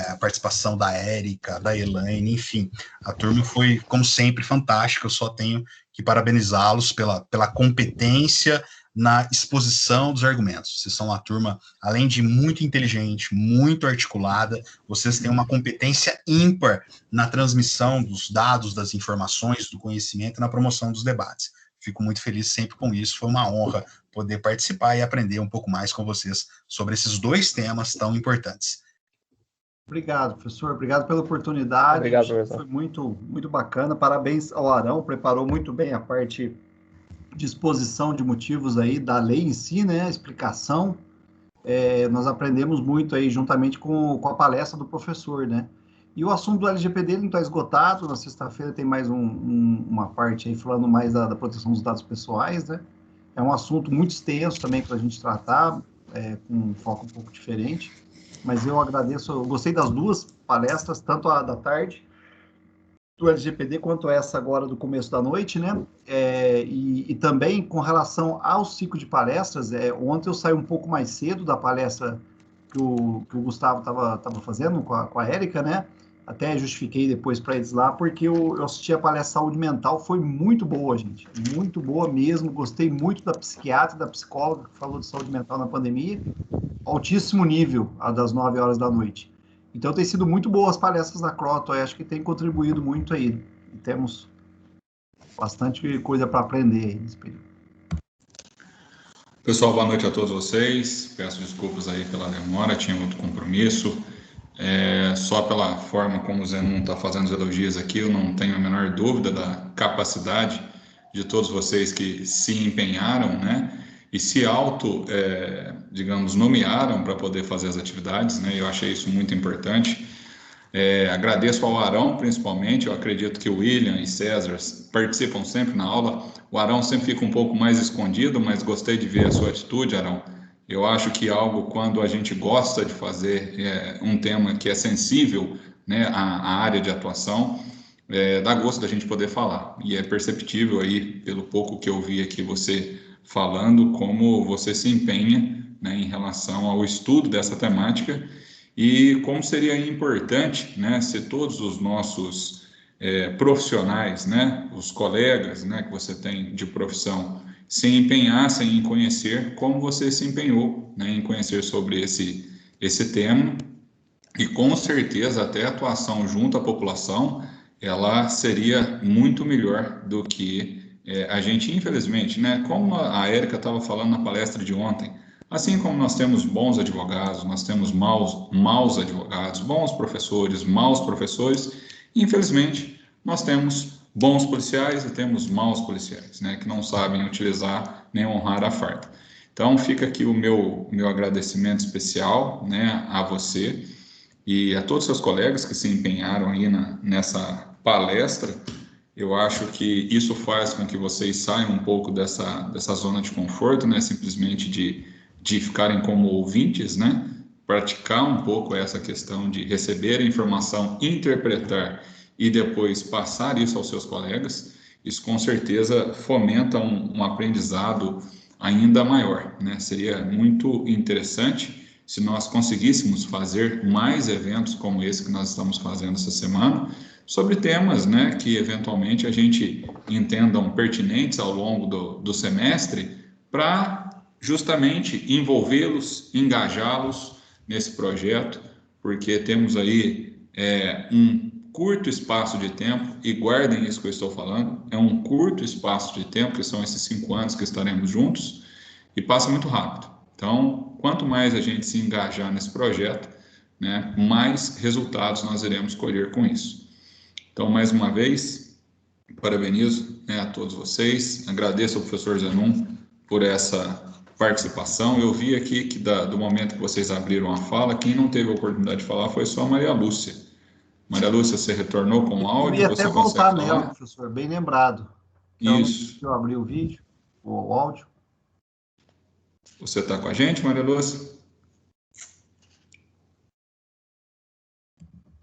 a participação da Érica, da Elaine, enfim, a turma foi, como sempre, fantástica. Eu só tenho que parabenizá-los pela competência na exposição dos argumentos. Vocês são uma turma, além de muito inteligente, muito articulada, vocês têm uma competência ímpar na transmissão dos dados, das informações, do conhecimento e na promoção dos debates. Fico muito feliz sempre com isso, foi uma honra poder participar e aprender um pouco mais com vocês sobre esses dois temas tão importantes. Obrigado, professor, obrigado pela oportunidade. Obrigado, professor. Foi muito, muito bacana, parabéns ao Arão, preparou muito bem a parte de exposição de motivos aí da lei em si, né, a explicação. Nós aprendemos muito aí juntamente com a palestra do professor, né. E o assunto do LGPD não está esgotado, na sexta-feira tem mais uma parte aí falando mais da proteção dos dados pessoais, né? É um assunto muito extenso também para a gente tratar, com um foco um pouco diferente, mas eu agradeço, eu gostei das duas palestras, tanto a da tarde, do LGPD, quanto essa agora do começo da noite, né? E também com relação ao ciclo de palestras, ontem eu saí um pouco mais cedo da palestra que o Gustavo estava fazendo com a Érica, né? Até justifiquei depois para eles lá, porque eu assisti a palestra Saúde Mental, foi muito boa, gente, muito boa mesmo, gostei muito da psiquiatra, da psicóloga que falou de saúde mental na pandemia, altíssimo nível, a das 9 horas da noite. Então tem sido muito boas as palestras da Croto, acho que tem contribuído muito aí, e temos bastante coisa para aprender aí nesse período. Pessoal, boa noite a todos vocês, peço desculpas aí pela demora, tinha outro compromisso. Só pela forma como o Zenum está fazendo os elogios aqui, eu não tenho a menor dúvida da capacidade de todos vocês que se empenharam, né, e se digamos, nomearam para poder fazer as atividades, né, eu achei isso muito importante. Agradeço ao Arão, principalmente, eu acredito que o William e César participam sempre na aula, o Arão sempre fica um pouco mais escondido, mas gostei de ver a sua atitude, Arão. Eu acho que quando a gente gosta de fazer um tema que é sensível, né, à área de atuação, dá gosto da gente poder falar. E é perceptível aí, pelo pouco que eu vi aqui você falando como você se empenha, né, em relação ao estudo dessa temática e como seria importante, né, se todos os nossos profissionais, né, os colegas, né, que você tem de profissão, se empenhassem em conhecer como você se empenhou, né, em conhecer sobre esse tema, e com certeza até a atuação junto à população, ela seria muito melhor do que a gente, infelizmente, né, como a Érica estava falando na palestra de ontem, assim como nós temos bons advogados, nós temos maus advogados, bons professores, maus professores, infelizmente, nós temos bons policiais e temos maus policiais, né, que não sabem utilizar nem honrar a farda. Então, fica aqui o meu agradecimento especial, né, a você e a todos os seus colegas que se empenharam aí nessa palestra. Eu acho que isso faz com que vocês saiam um pouco dessa zona de conforto, né, simplesmente de ficarem como ouvintes, né, praticar um pouco essa questão de receber a informação, interpretar e depois passar isso aos seus colegas. Isso com certeza fomenta um aprendizado ainda maior, né? Seria muito interessante se nós conseguíssemos fazer mais eventos como esse que nós estamos fazendo essa semana, sobre temas, né, que eventualmente a gente entendam pertinentes ao longo do semestre, para justamente envolvê-los, engajá-los nesse projeto, porque temos aí um curto espaço de tempo, e guardem isso que eu estou falando, é um curto espaço de tempo, que são esses 5 anos que estaremos juntos, e passa muito rápido. Então, quanto mais a gente se engajar nesse projeto, né, mais resultados nós iremos colher com isso. Então, mais uma vez, parabenizo, né, a todos vocês, agradeço ao professor Zenon por essa participação. Eu vi aqui que do momento que vocês abriram a fala, quem não teve a oportunidade de falar foi só a Maria Lúcia. Maria Lúcia, você retornou com o áudio? Eu queria até voltar nela, professor, bem lembrado. Então, isso. Eu abri o vídeo, o áudio. Você está com a gente, Maria Lúcia?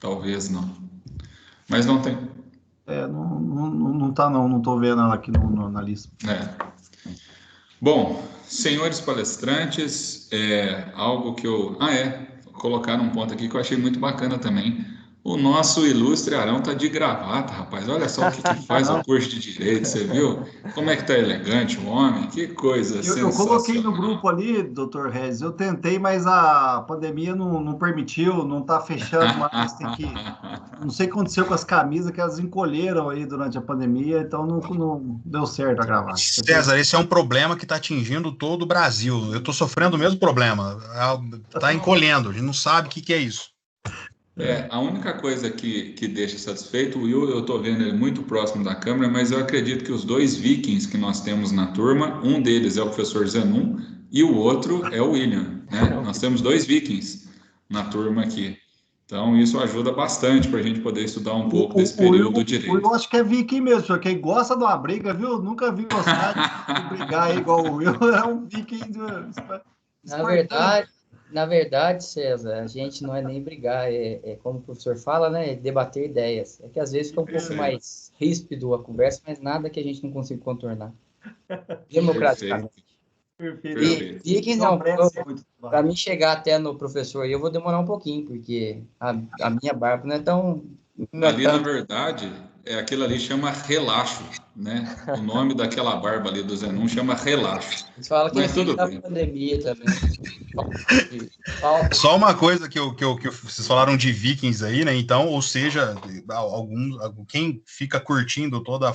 Talvez não. Mas não tem. Não tá não estou vendo ela aqui na lista. Bom, senhores palestrantes, algo que colocaram um ponto aqui que eu achei muito bacana também. O nosso ilustre Arão tá de gravata, rapaz. Olha só o que faz o curso de Direito, você viu? Como é que tá elegante o homem? Que coisa sensacional. Eu coloquei no grupo ali, doutor Regis, eu tentei, mas a pandemia não permitiu, não tá fechando mais, tem que... Não sei o que aconteceu com as camisas, que elas encolheram aí durante a pandemia, então não deu certo a gravata. César, esse é um problema que está atingindo todo o Brasil. Eu estou sofrendo o mesmo problema. Está encolhendo, a gente não sabe o que é isso. A única coisa que deixa satisfeito, o Will, eu estou vendo ele muito próximo da câmera, mas eu acredito que os 2 vikings que nós temos na turma, um deles é o professor Zenon e o outro é o William, né? Nós temos 2 vikings na turma aqui. Então, isso ajuda bastante para a gente poder estudar um pouco desse período do direito. Eu acho que é viking mesmo, porque quem gosta de uma briga, viu? Nunca vi gostar de brigar igual o Will, é um viking... Na verdade, César, a gente não é nem brigar, como o professor fala, né, debater ideias. É que às vezes fica um pouco mais ríspido a conversa, mas nada que a gente não consiga contornar. Democraticamente. Perfeito. E não, para mim chegar até no professor aí, eu vou demorar um pouquinho, porque a minha barba não é tão... Na verdade, aquilo ali chama relaxo, né? O nome daquela barba ali do Zenon chama relaxo. Você fala que mas tudo bem. Pandemia também. Só uma coisa que vocês falaram de vikings aí, né? Então, ou seja, quem fica curtindo todas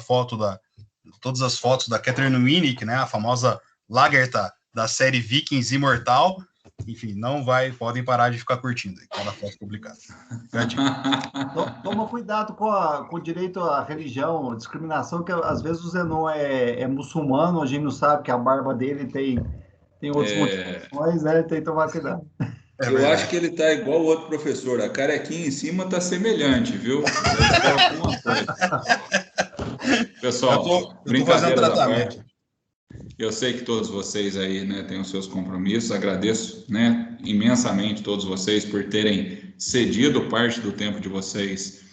as fotos da Catherine Winnick, né? A famosa Lagertha da série Vikings Imortal, enfim, podem parar de ficar curtindo aquela foto publicada. Toma cuidado com o direito à religião, a discriminação, que às vezes o Zenon é muçulmano, a gente não sabe que a barba dele tem outras motivações, né? Tem que tomar cuidado. Eu acho que ele tá igual o outro professor, a carequinha em cima tá semelhante, viu? Pessoal, brincadeira da parte. Eu sei que todos vocês aí, né, têm os seus compromissos, agradeço, né, imensamente todos vocês por terem cedido parte do tempo de vocês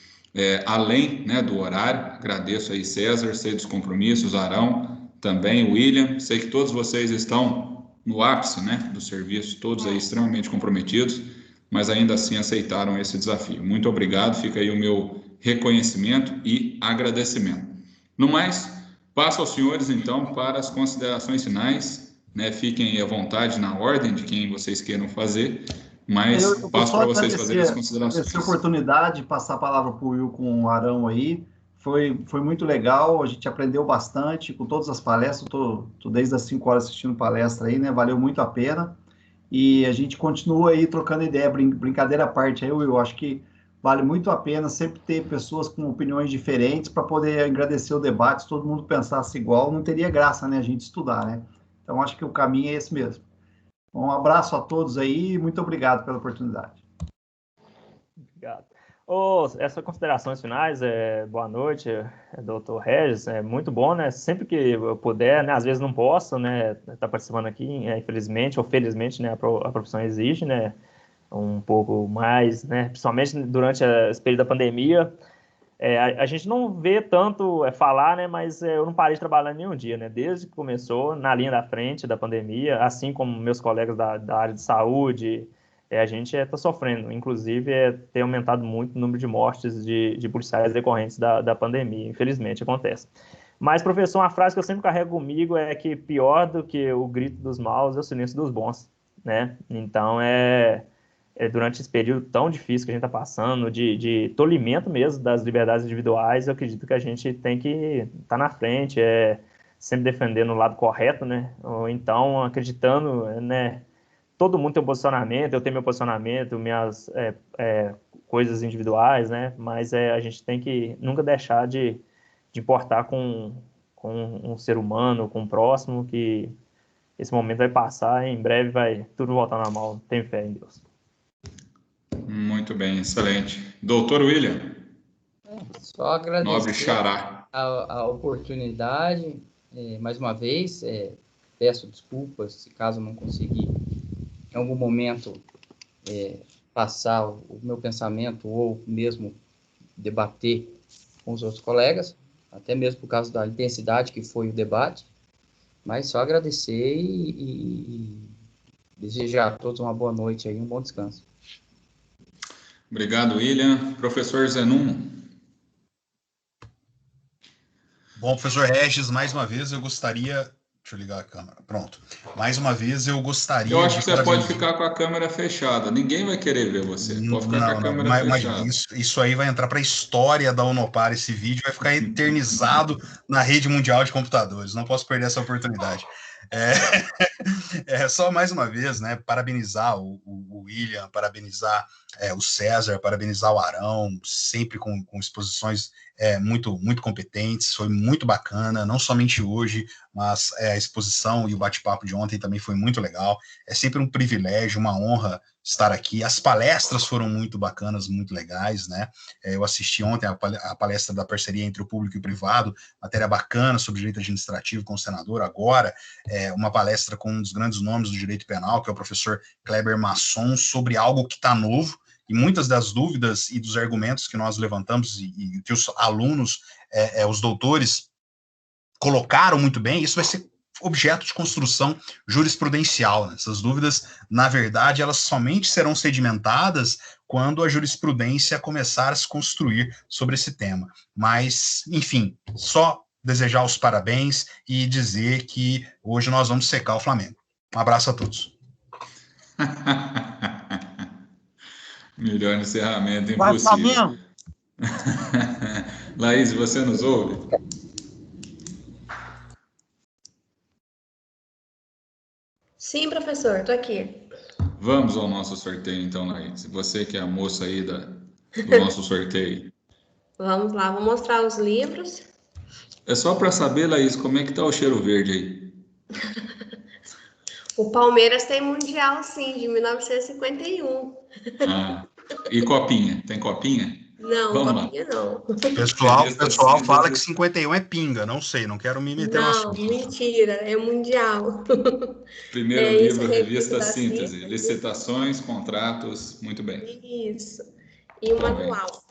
além, né, do horário. Agradeço aí César, sei dos compromissos, Arão, também o William. Sei que todos vocês estão no ápice, né, do serviço, todos aí extremamente comprometidos, mas ainda assim aceitaram esse desafio. Muito obrigado, fica aí o meu reconhecimento e agradecimento. No mais, passo aos senhores, então, para as considerações finais, né, fiquem à vontade na ordem de quem vocês queiram fazer, mas eu passo para vocês fazerem as considerações. Essa oportunidade de passar a palavra para o Will com o Arão aí, foi muito legal, a gente aprendeu bastante com todas as palestras, tô desde as 5 horas assistindo palestra aí, né, valeu muito a pena, e a gente continua aí trocando ideia, brincadeira à parte aí, Will, acho que vale muito a pena sempre ter pessoas com opiniões diferentes para poder agradecer o debate, se todo mundo pensasse igual, não teria graça, né, a gente estudar, né, então acho que o caminho é esse mesmo. Um abraço a todos aí e muito obrigado pela oportunidade. Obrigado. Essas considerações finais, boa noite, doutor Regis, é muito bom, né? Sempre que eu puder, né? Às vezes não posso, né? Tá participando aqui, infelizmente ou felizmente, né? A profissão exige, né? Um pouco mais, né? Principalmente durante esse período da pandemia. A gente não vê tanto falar, né? Mas eu não parei de trabalhar nenhum dia, né? Desde que começou, na linha da frente da pandemia, assim como meus colegas da área de saúde, a gente está sofrendo. Inclusive, tem aumentado muito o número de mortes de policiais decorrentes da pandemia, infelizmente, acontece. Mas, professor, uma frase que eu sempre carrego comigo é que pior do que o grito dos maus é o silêncio dos bons, né? Então, durante esse período tão difícil que a gente está passando, de tolimento mesmo das liberdades individuais, eu acredito que a gente tem que estar na frente, sempre defendendo o lado correto, né? Ou então, acreditando, né? Todo mundo tem um posicionamento, eu tenho meu posicionamento, minhas coisas individuais, né? Mas a gente tem que nunca deixar de importar com um ser humano, com o próximo, que esse momento vai passar e em breve vai tudo voltar ao normal. Tenho fé em Deus. Muito bem, excelente. Doutor William. Só agradecer Nobre xará. a oportunidade. Mais uma vez, peço desculpas se caso não conseguir, em algum momento, passar o meu pensamento ou mesmo debater com os outros colegas, até mesmo por causa da intensidade que foi o debate. Mas só agradecer e desejar a todos uma boa noite e um bom descanso. Obrigado, William. Professor Zenon. Bom, professor Regis, mais uma vez eu gostaria... Deixa eu ligar a câmera. Pronto. Mais uma vez eu gostaria... Eu acho que você pode ficar com a câmera fechada. Ninguém vai querer ver você. Pode ficar com a câmera fechada. Isso aí vai entrar para a história da Unopar. Esse vídeo vai ficar eternizado na rede mundial de computadores. Não posso perder essa oportunidade. Só mais uma vez, né, parabenizar o William, parabenizar o César, parabenizar o Arão, sempre com exposições muito, muito competentes, foi muito bacana, não somente hoje, mas a exposição e o bate-papo de ontem também foi muito legal, é sempre um privilégio, uma honra estar aqui, as palestras foram muito bacanas, muito legais, né, eu assisti ontem a palestra da parceria entre o público e o privado, matéria bacana sobre direito administrativo com o senador, agora uma palestra com um dos grandes nomes do direito penal, que é o professor Kleber Masson, sobre algo que está novo, e muitas das dúvidas e dos argumentos que nós levantamos e que os alunos, os doutores, colocaram muito bem, isso vai ser objeto de construção jurisprudencial, né? Essas dúvidas, na verdade, elas somente serão sedimentadas quando a jurisprudência começar a se construir sobre esse tema. Mas, enfim, só desejar os parabéns e dizer que hoje nós vamos secar o Flamengo. Um abraço a todos. Melhor encerramento impossível. Laís, você nos ouve? Sim, professor, estou aqui. Vamos ao nosso sorteio, então, Laís. Você que é a moça aí do nosso sorteio. Vamos lá, vou mostrar os livros. É só para saber, Laís, como é que tá o cheiro verde aí? O Palmeiras tem Mundial, sim, de 1951. E copinha? Tem copinha? Não, vamos copinha lá. Não. O pessoal fala que 51 é pinga, não sei, não quero me meter no assunto. Não, mentira, é Mundial. Primeiro livro, Revista Síntese, licitações, contratos, muito bem. Isso, e o manual.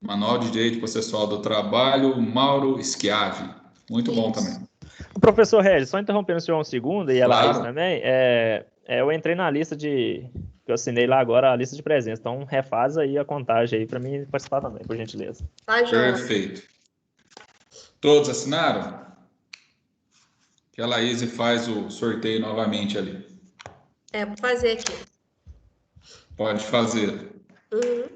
Manual de Direito Processual do Trabalho, Mauro Schiavi, muito bom também. Professor Regis, só interrompendo o senhor um segundo, e a Claro. Laís também, eu entrei na lista que eu assinei lá agora, a lista de presença, então refaz aí a contagem aí para mim participar também, por gentileza. Tá, João? Perfeito. Todos assinaram? Que a Laís faz o sorteio novamente ali. Vou fazer aqui. Pode fazer. Uhum.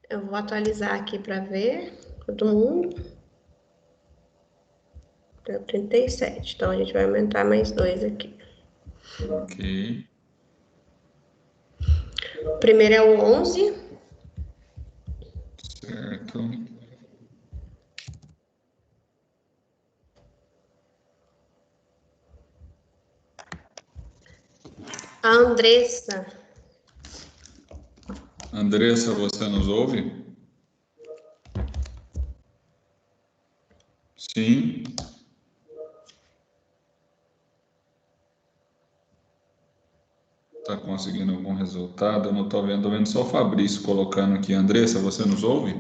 Eu vou atualizar aqui para ver todo mundo. Deu 37. Então, a gente vai aumentar mais 2 aqui. Ok. O primeiro é o 11. Certo. A Andressa. Andressa, você nos ouve? Sim. Está conseguindo algum resultado? Eu não estou vendo só o Fabrício colocando aqui. Andressa, você nos ouve?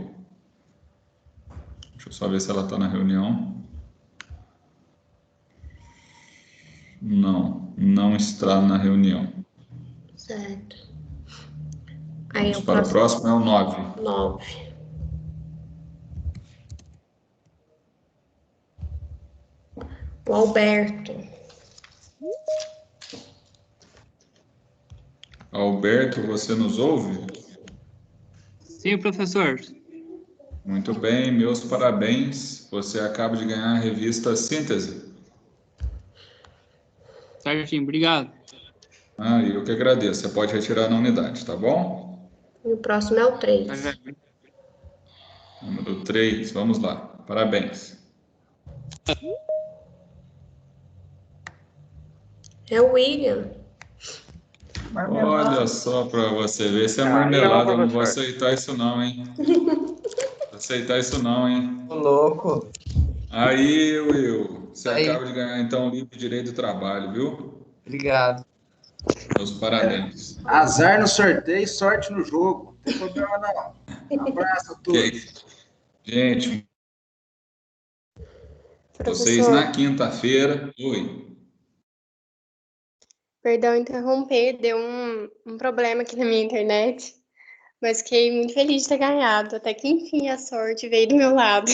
Deixa eu só ver se ela está na reunião. Não está na reunião. Certo. Aí Vamos para o próximo, é o 9. 9. O Alberto. Alberto, você nos ouve? Sim, professor. Muito bem, meus parabéns. Você acaba de ganhar a revista Síntese. Certinho, obrigado. Eu que agradeço. Você pode retirar na unidade, tá bom? E o próximo é o 3. Número 3, vamos lá. Parabéns. É o William. Olha só para você ver. Isso é marmelada. Eu não vou aceitar isso não, hein? Vou aceitar isso não, hein? Ô, louco. Aí, Will. Você Aí. acaba de ganhar, então, o livre direito do trabalho, viu? Obrigado. Meus parabéns. Azar no sorteio, sorte no jogo. Não tem problema não. Um abraço a todos. Gente, vocês Professor, na quinta-feira... Oi. perdão interromper, deu um problema aqui na minha internet, mas fiquei muito feliz de ter ganhado, até que enfim a sorte veio do meu lado.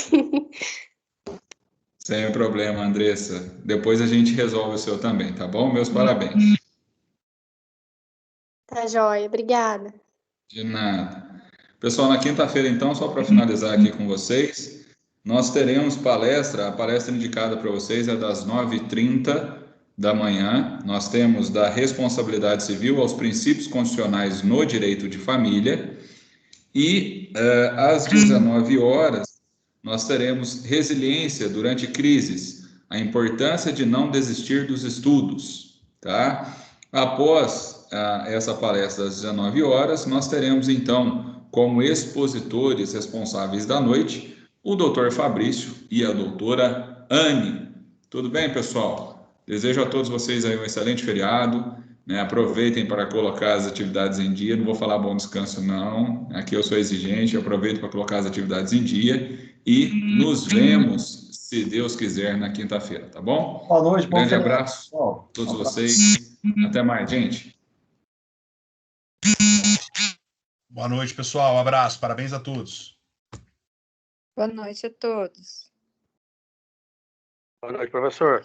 Sem problema, Andressa. Depois a gente resolve o seu também, tá bom? Meus parabéns. Tá joia, obrigada. De nada. Pessoal, na quinta-feira, então, só para finalizar aqui com vocês, nós teremos palestra, a palestra indicada para vocês é das 9h30 da manhã. Nós temos da responsabilidade civil aos princípios constitucionais no direito de família. E às 19 horas, nós teremos resiliência durante crises, a importância de não desistir dos estudos, tá? Após essa palestra às 19 horas, nós teremos então, como expositores responsáveis da noite, o doutor Fabrício e a doutora Anne. Tudo bem, pessoal? Desejo a todos vocês aí um excelente feriado. Aproveitem para colocar as atividades em dia. Não vou falar bom descanso, não. Aqui eu sou exigente, eu aproveito para colocar as atividades em dia. E nos vemos, se Deus quiser, na quinta-feira, tá bom? Boa noite, bom Grande feriado. abraço a todos vocês. Até mais, gente. Boa noite, pessoal. Um abraço. Parabéns a todos. Boa noite a todos. Boa noite, professor.